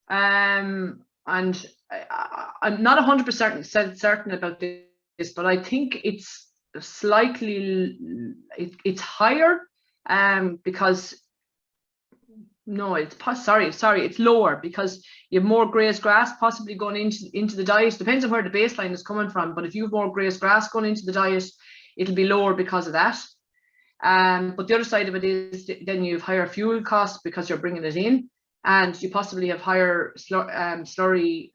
And I'm not 100% certain about this, but I think it's slightly, it's higher because it's lower because you have more grazed grass possibly going into the diet. Depends on where the baseline is coming from, but if you have more grazed grass going into the diet, it'll be lower because of that. But the other side of it is then you have higher fuel costs because you're bringing it in, and you possibly have higher slurry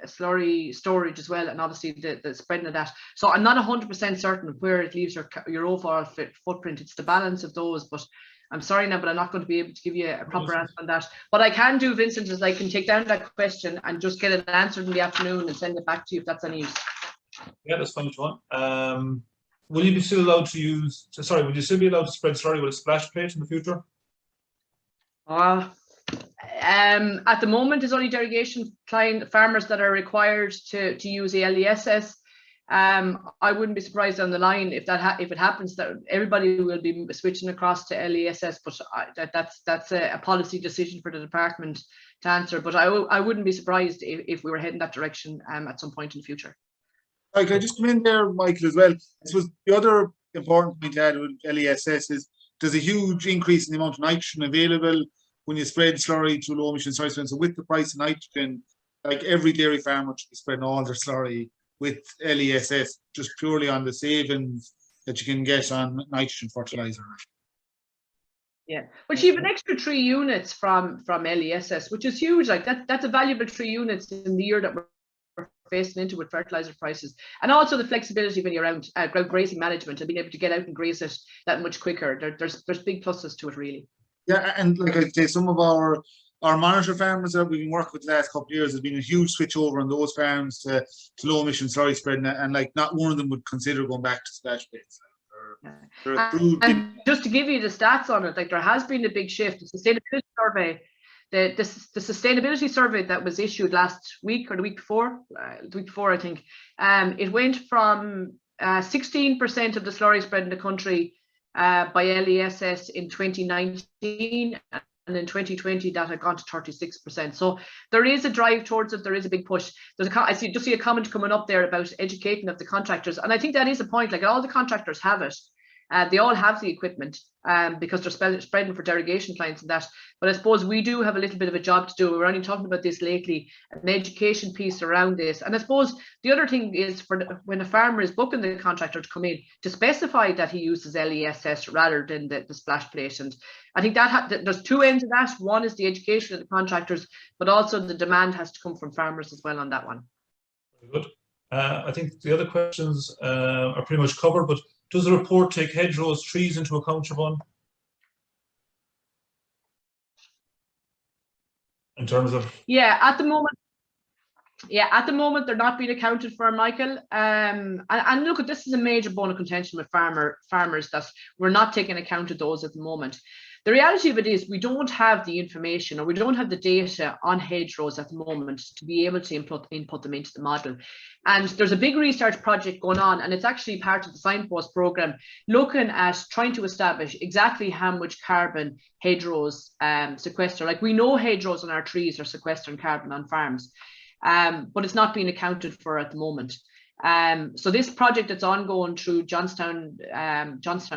storage as well, and obviously the spreading of that. So I'm not 100% certain where it leaves your overall footprint. It's the balance of those, but I'm sorry now, but I'm not going to be able to give you a proper answer on that. What I can do, Vincent, is I can take down that question and just get it answered in the afternoon and send it back to you if that's any use. Yeah, that's fine, Siobhan. Will you still be allowed to spread slurry with a splash plate in the future? At the moment, there's only derogation farmers that are required to use the LESS. I wouldn't be surprised down the line if it happens that everybody will be switching across to LESS, but that's a policy decision for the department to answer. But I wouldn't be surprised if we were heading that direction at some point in the future. Can I just come in there, Michael, as well? I suppose the other important point to add with LESS is there's a huge increase in the amount of nitrogen available when you spread slurry to low emission soil. So with the price of nitrogen, like every dairy farmer should be spreading all their slurry with LESS, just purely on the savings that you can get on nitrogen fertilizer. Yeah, but you have an extra 3 units from LESS, which is huge. Like that's a valuable 3 units in the year that we're facing into with fertilizer prices, and also the flexibility when you're around grazing management and being able to get out and graze it that much quicker. There's big pluses to it, really. Yeah, and like I say, some of our our monitor farmers that we've been working with the last couple of years, has been a huge switch over on those farms to low emission slurry spread, and like not one of them would consider going back to splash baits. And just to give you the stats on it, like there has been a big shift. The sustainability survey, the sustainability survey that was issued last week or the week before I think, it went from 16% of the slurry spread in the country by LESS in 2019, and in 2020 that had gone to 36%. So there is a drive towards it. There is a big push. I see a comment coming up there about educating of the contractors, and I think that is a point. Like all the contractors have it. They all have the equipment because they're spreading for derogation clients and that. But I suppose we do have a little bit of a job to do. We're only talking about this lately, an education piece around this. And I suppose the other thing is when a farmer is booking the contractor to come in, to specify that he uses LESS rather than the splash plate. And I think that there's two ends of that. One is the education of the contractors, but also the demand has to come from farmers as well on that one. Very good. I think the other questions are pretty much covered, but does the report take hedgerows, trees into account, Siobhan? In terms of at the moment they're not being accounted for, Michael. And look, this is a major bone of contention with farmers that we're not taking account of those at the moment. The reality of it is we don't have the information, or we don't have the data on hedgerows at the moment to be able to input them into the model. And there's a big research project going on, and it's actually part of the signpost program, looking at trying to establish exactly how much carbon hedgerows sequester. Like we know hedgerows on our trees are sequestering carbon on farms, but it's not being accounted for at the moment. So this project that's ongoing through Johnstown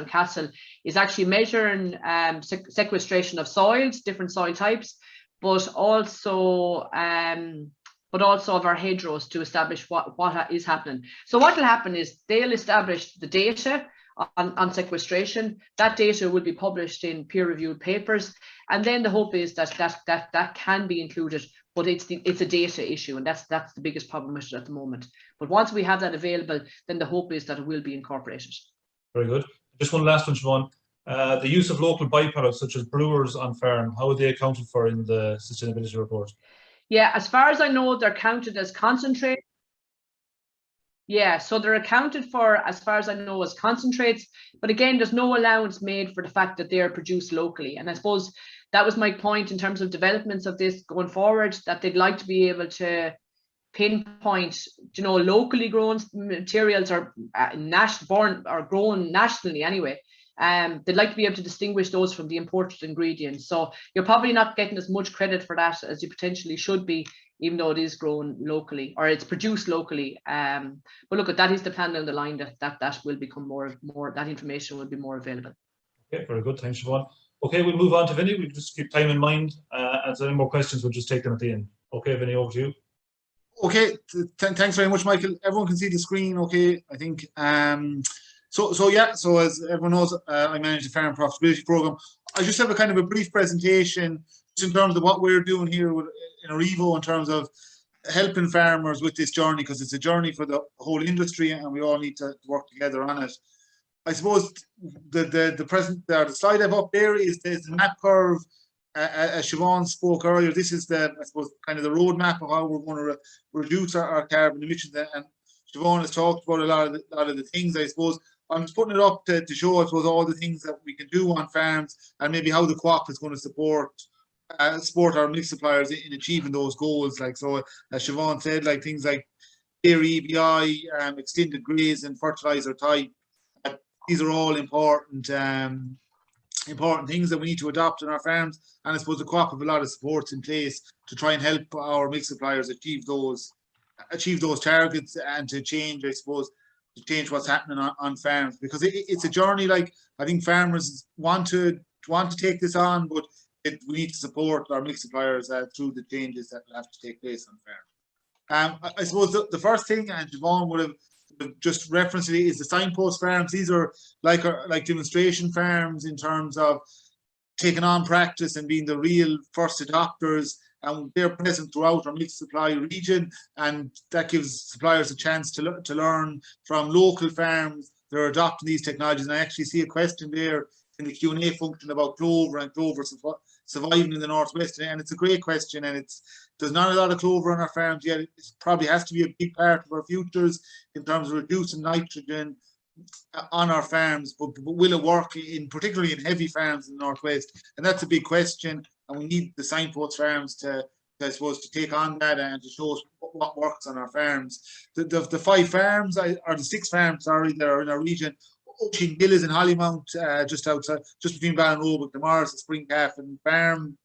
Castle is actually measuring sequestration of soils, different soil types, but also of our hedgerows to establish what is happening. So what will happen is they'll establish the data on sequestration. That data will be published in peer-reviewed papers, and then the hope is that can be included. But it's a data issue, and that's the biggest problem with it at the moment. But once we have that available, then the hope is that it will be incorporated. Very good. Just one last one, Siobhan. The use of local byproducts such as brewers on farm, how are they accounted for in the sustainability report? Yeah, as far as I know, they're counted as concentrate. Yeah, so they're accounted for, as far as I know, as concentrates. But again, there's no allowance made for the fact that they are produced locally. And I suppose that was my point in terms of developments of this going forward, that they'd like to be able to pinpoint, locally grown materials or grown nationally anyway. They'd like to be able to distinguish those from the imported ingredients. So you're probably not getting as much credit for that as you potentially should be, even though it is grown locally or it's produced locally. But look, that is the plan down the line that will become more, that information will be more available. Okay, very good. Thanks, Siobhan. Okay, we'll move on to Vinny. We'll just keep time in mind. And so any more questions, we'll just take them at the end. Okay, Vinny, over to you. Okay, thanks very much, Michael. Everyone can see the screen, okay, I think. So as everyone knows, I manage the Farm Profitability Programme. I just have a kind of a brief presentation just in terms of what we're doing here in Aurivo in terms of helping farmers with this journey, because it's a journey for the whole industry and we all need to work together on it. I suppose the slide I've up there is the map curve, as Siobhan spoke earlier. This is I suppose kind of the roadmap of how we're going to reduce our carbon emissions, and Siobhan has talked about a lot of the things. I suppose I'm just putting it up to show, I suppose, all the things that we can do on farms and maybe how the Co-op is going to support our milk suppliers in achieving those goals. Like, so as Siobhan said, like things like dairy EBI, extended graze and fertilizer type. These are all important things that we need to adopt in our farms, and I suppose the Co-op have a lot of supports in place to try and help our milk suppliers achieve those targets and to change, I suppose, what's happening on farms, because it's a journey. Like, I think farmers want to take this on, but we need to support our milk suppliers through the changes that will have to take place on farms. I suppose the first thing, and Siobhan would have just referenced it, is the signpost farms. These are like demonstration farms in terms of taking on practice and being the real first adopters, and they're present throughout our milk supply region, and that gives suppliers a chance to learn from local farms that are adopting these technologies. And I actually see a question there in the Q&A function about clover and clover surviving in the northwest? And it's a great question, and there's not a lot of clover on our farms yet. It probably has to be a big part of our futures in terms of reducing nitrogen on our farms, but will it work particularly in heavy farms in the northwest? And that's a big question, and we need the signpost farms to I suppose to take on that and to show us what works on our farms. The 5 farms, or the 6 farms, sorry, that are in our region, Ocean is in Hollymount, just between Ballinrobe and Mars, the Spring Calf and Farm.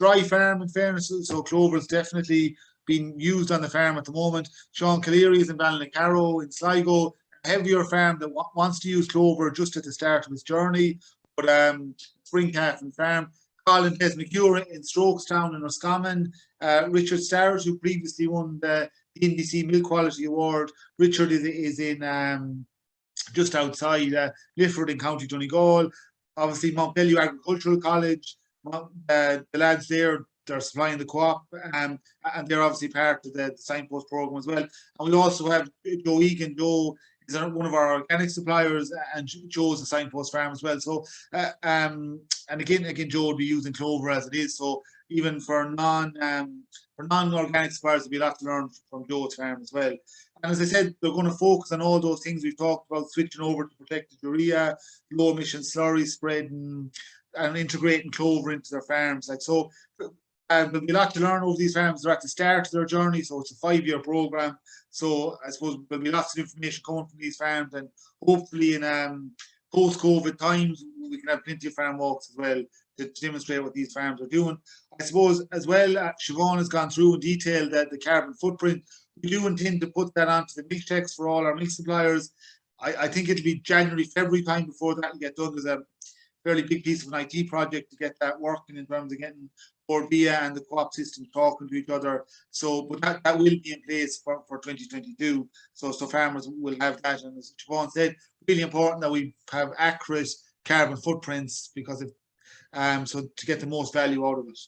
Dry farm, in fairness, so clover is definitely being used on the farm at the moment. Sean Cleary is in Ballincarrow, in Sligo, a heavier farm that wants to use clover just at the start of its journey. But Spring Calf and Farm. Colin Desmacure in Strokestown in Roscommon. Richard Starrett, who previously won the NDC Milk Quality Award. Richard is in just outside Lifford in County Donegal. Obviously, Montpellier Agricultural College. The lads there, they're supplying the co-op, and they're obviously part of the signpost program as well. And we also have Joe Egan. Joe is one of our organic suppliers, and Joe's a signpost farm as well. So, and again, Joe will be using clover as it is. So even for non-organic suppliers, there'll be a lot to learn from Joe's farm as well. And as I said, they're going to focus on all those things we've talked about, switching over to protected urea, low emission slurry spreading, and integrating clover into their farms. Like so, there'll be a lot to learn over these farms. They're at the start of their journey, so it's a 5-year program. So I suppose there'll be lots of information coming from these farms, and hopefully in post-COVID times we can have plenty of farm walks as well to demonstrate what these farms are doing. I suppose as well, Siobhan has gone through in detail the carbon footprint. We do intend to put that onto the milk checks for all our milk suppliers. I think it'll be January, February time before that will get done. There's a fairly big piece of an IT project to get that working in terms of getting Orbia and the co-op system talking to each other. So, but that will be in place for 2022. So farmers will have that. And as Siobhan said, really important that we have accurate carbon footprints because so to get the most value out of it.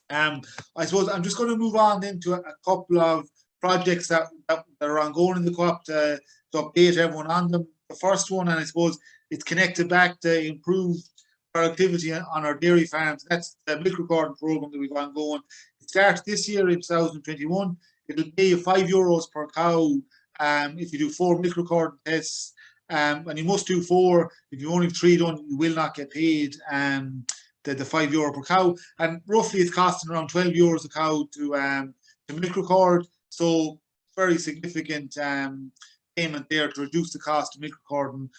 I suppose I'm just going to move on then to a couple of projects that are ongoing in the co-op to update everyone on them. The first one, and I suppose it's connected back to improve productivity on our dairy farms. That's the milk recording program that we've got going. It starts this year in 2021. It'll pay you €5 per cow if you do 4 milk recording tests. And you must do 4. If you only have 3 done, you will not get paid the €5 per cow. And roughly it's costing around €12 a cow to milk record. So very significant payment there to reduce the cost of milk recording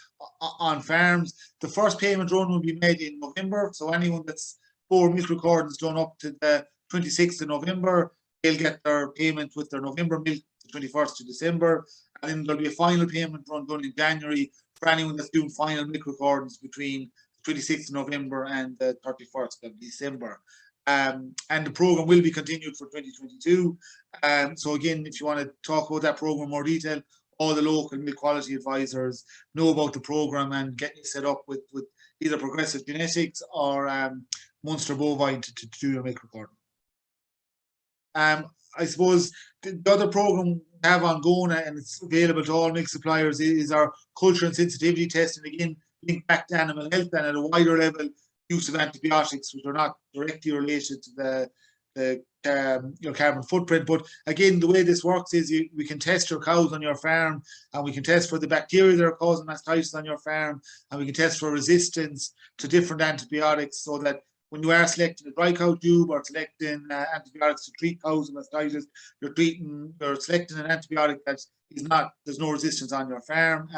on farms. The first payment run will be made in November. So anyone that's 4 milk recordings done up to the 26th of November, they'll get their payment with their November milk the 21st of December. And then there'll be a final payment run done in January for anyone that's doing final milk recordings between the 26th of November and the 31st of December. And the program will be continued for 2022. So again, if you want to talk about that program in more detail, all the local milk quality advisors know about the program and get you set up with either Progressive Genetics or Munster Bovine to do your milk recording. I suppose the other program we have ongoing, and it's available to all milk suppliers, is our culture and sensitivity testing. Again, linked back to animal health and at a wider level, use of antibiotics, which are not directly related to the carbon footprint. But again, the way this works is we can test your cows on your farm, and we can test for the bacteria that are causing mastitis on your farm, and we can test for resistance to different antibiotics, so that when you are selecting a dry cow tube or selecting antibiotics to treat cows with mastitis, you're selecting an antibiotic that is not, there's no resistance on your farm.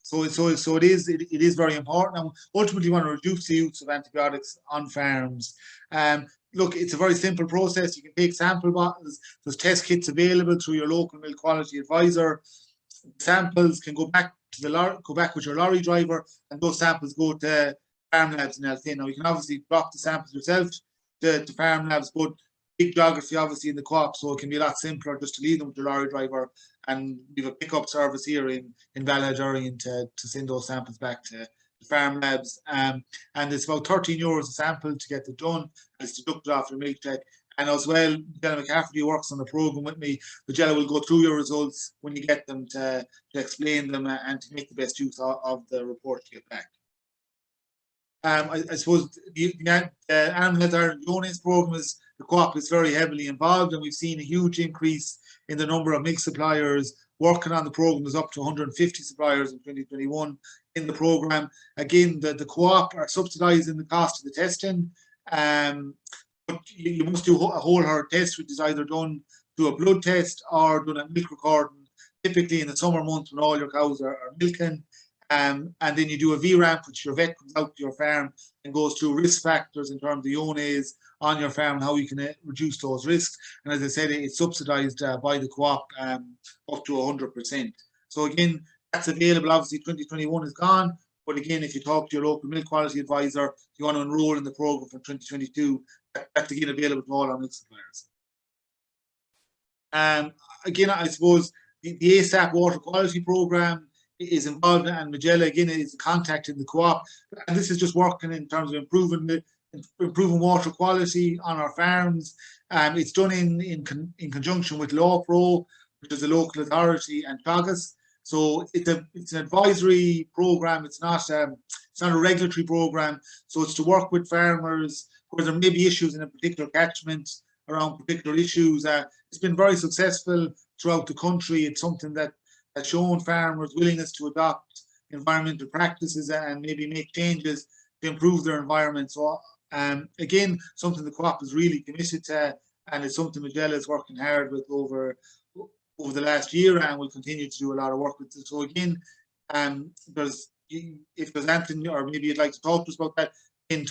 So it is very important, and ultimately we want to reduce the use of antibiotics on farms. Look, it's a very simple process. You can take sample bottles. There's test kits available through your local milk quality advisor. Samples can go back with your lorry driver, and those samples go to farm labs in Elphin. Now you can obviously drop the samples yourself to farm labs, but big geography obviously in the co-op, so it can be a lot simpler just to leave them with your lorry driver, and we have a pickup service here in Valladolid to send those samples back to the farm labs. And it's about €13 a sample to get it done, and it's deducted off your milk check. And as well, Jenna McCafferty works on the program with me. The Jenna will go through your results when you get them to explain them and to make the best use of the report you get back. I suppose the Animal Health Ireland Donors program is, the Co-op is very heavily involved, and we've seen a huge increase in the number of milk suppliers working on the program. There's up to 150 suppliers in 2021 in the program. Again, the Co-op are subsidising the cost of the testing. But you must do a whole herd test, which is either done through a blood test or done a milk recording, typically in the summer months when all your cows are milking. And then you do a VRAMP, which your vet comes out to your farm and goes through risk factors in terms of the iones on your farm and how you can reduce those risks. And as I said, it's subsidised by the Co-op up to 100%. So again, that's available. Obviously, 2021 is gone. But again, if you talk to your local milk quality advisor, if you want to enroll in the program for 2022, that's again available to all our milk suppliers. Again, I suppose the ASAP water quality program is involved, and Magella again is contacting the Co-op, and this is just working in terms of improving water quality on our farms. It's done in conjunction with LawPro, which is a local authority, and Teagasc. So it's an advisory program. It's not a regulatory program. So it's to work with farmers where there may be issues in a particular catchment around particular issues. It's been very successful throughout the country. It's something that has shown farmers willingness to adopt environmental practices and maybe make changes to improve their environment. So again, something the Co-op is really committed to, and it's something Magella is working hard with over the last year, and will continue to do a lot of work with it. So again, if there's anything, or maybe you'd like to talk to us about that, then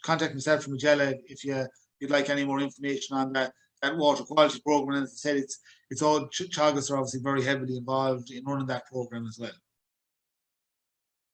contact myself from Magella if you'd like any more information on that water quality program. And as I said, it's all Teagasc are obviously very heavily involved in running that program as well.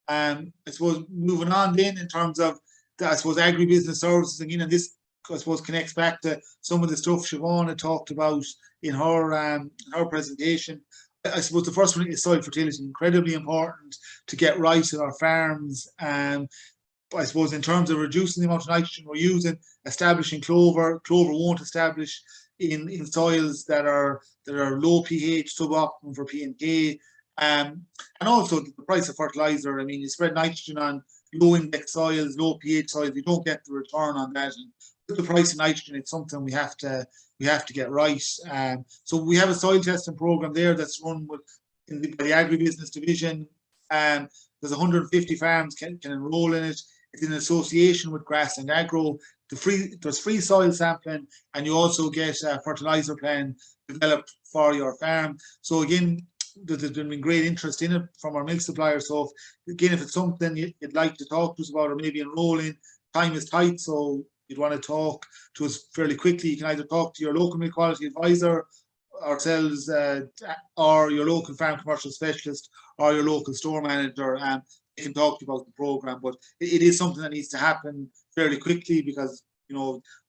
I suppose moving on then in terms of agribusiness services again, and this I suppose connects back to some of the stuff Siobhan had talked about in her presentation. I suppose the first one is soil fertility, incredibly important to get right in our farms. I suppose in terms of reducing the amount of nitrogen we're using, establishing clover won't establish in soils that are low pH, suboptimal for P and K. And also the price of fertilizer. I mean, you spread nitrogen on low index soils, low pH soils, you don't get the return on that. And with the price of nitrogen, it's something we have to get right. So we have a soil testing program there that's run by the agribusiness division. There's 150 farms can enroll in it. It's in association with Grass and Agro. There's free soil sampling, and you also get a fertilizer plan developed for your farm. So again, there's been great interest in it from our milk suppliers. So if it's something you'd like to talk to us about, or maybe enrolling, time is tight, so you'd want to talk to us fairly quickly, you can either talk to your local milk quality advisor, ourselves, or your local farm commercial specialist, or your local store manager, and they can talk to you about the program. But it is something that needs to happen fairly quickly, because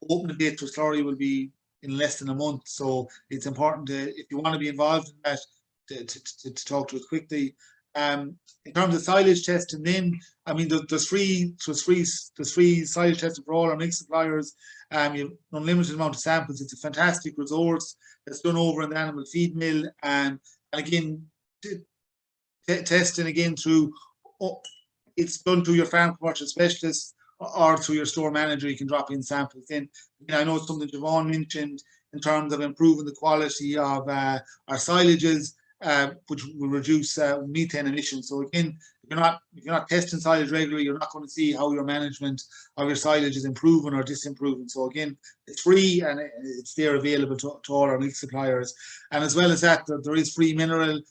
opening date for slurry will be in less than a month. So it's important if you want to be involved in that, to talk to us quickly. In terms of silage testing, then I mean there's free silage testing for all our milk suppliers. You have an unlimited amount of samples. It's a fantastic resource that's done over in the animal feed mill, and again testing again through. It's done through your farm commercial specialist or through your store manager. You can drop in samples in. I know it's something Siobhan mentioned in terms of improving the quality of our silages, which will reduce methane emissions. So again, if you're not testing silage regularly, you're not going to see how your management of your silage is improving or disimproving. So again, it's free, and it's there available to all our milk suppliers. And as well as that, there is not free mineral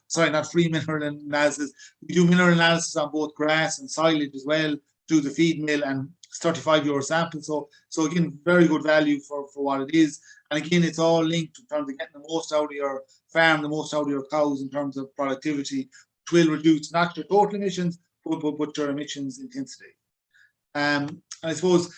analysis. We do mineral analysis on both grass and silage as well through the feed mill, and it's €35 sample. So again, very good value for what it is. And again, it's all linked in terms of getting the most out of your farm, the most out of your cows in terms of productivity, which will reduce not your total emissions, but your emissions intensity. And I suppose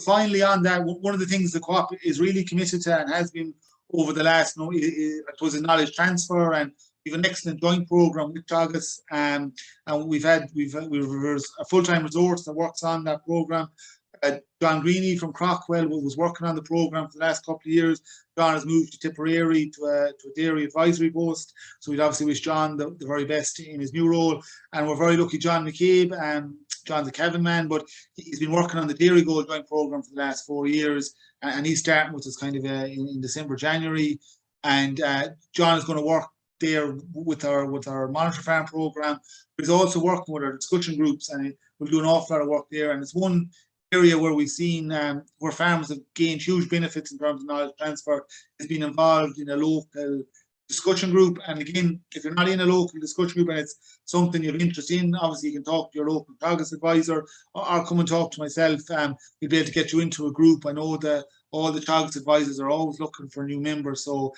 finally on that, one of the things the Co-op is really committed to and has been over the last, I suppose, is knowledge transfer, and we have an excellent joint program with Teagasc, and we've a full-time resource that works on that program. John Greeny from Crockwell was working on the program for the last couple of years. John has moved to Tipperary to a dairy advisory post, so we'd obviously wish John the very best in his new role. And we're very lucky John McCabe John's a Kevin man, but he's been working on the Dairy Goal joint program for the last 4 years, and he's starting with us kind of in December, January, and John is going to work there with our monitor farm program, but he's also working with our discussion groups, and we'll do an awful lot of work there. And it's one area where we've seen where farmers have gained huge benefits in terms of knowledge transfer, is being involved in a local discussion group. And again, if you're not in a local discussion group and it's something you're interested in, obviously you can talk to your local Teagasc advisor, or come and talk to myself. We'll be able to get you into a group. I know that all the Teagasc advisors are always looking for new members, so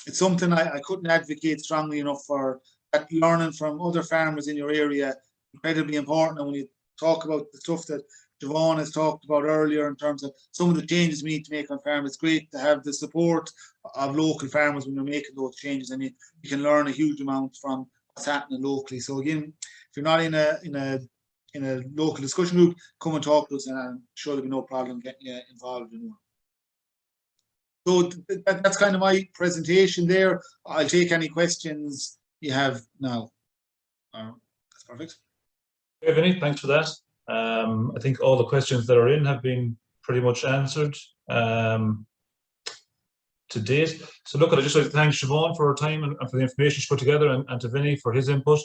it's something I couldn't advocate strongly enough for. That learning from other farmers in your area, incredibly important. And when you talk about the stuff that Siobhan has talked about earlier in terms of some of the changes we need to make on farm, it's great to have the support of local farmers when you're making those changes, and you can learn a huge amount from what's happening locally. So again, if you're not in a local discussion group, come and talk to us, and I'm sure there'll be no problem getting you involved in one. So that's kind of my presentation there. I'll take any questions you have now. That's perfect. Okay, Vinny, thanks for that. I think all the questions that are in have been pretty much answered to date. So look, I'd just like to thank Siobhan for her time and for the information she put together, and to Vinny for his input.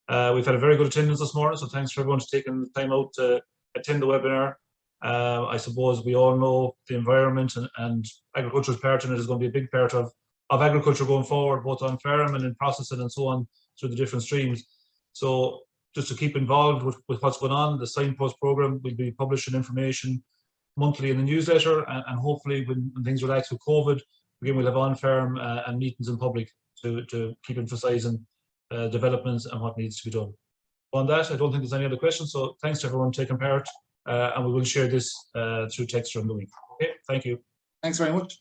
We've had a very good attendance this morning, so thanks for everyone for taking the time out to attend the webinar. I suppose we all know the environment and agriculture's part in it is going to be a big part of agriculture going forward, both on farm and in processing and so on through the different streams. So just to keep involved with what's going on, the signpost program will be publishing information monthly in the newsletter, and hopefully when things relax with COVID, again, we'll have on-farm and meetings in public to keep emphasising developments and what needs to be done. On that, I don't think there's any other questions, so thanks to everyone taking part, and we will share this through text during the week. Okay, thank you. Thanks very much.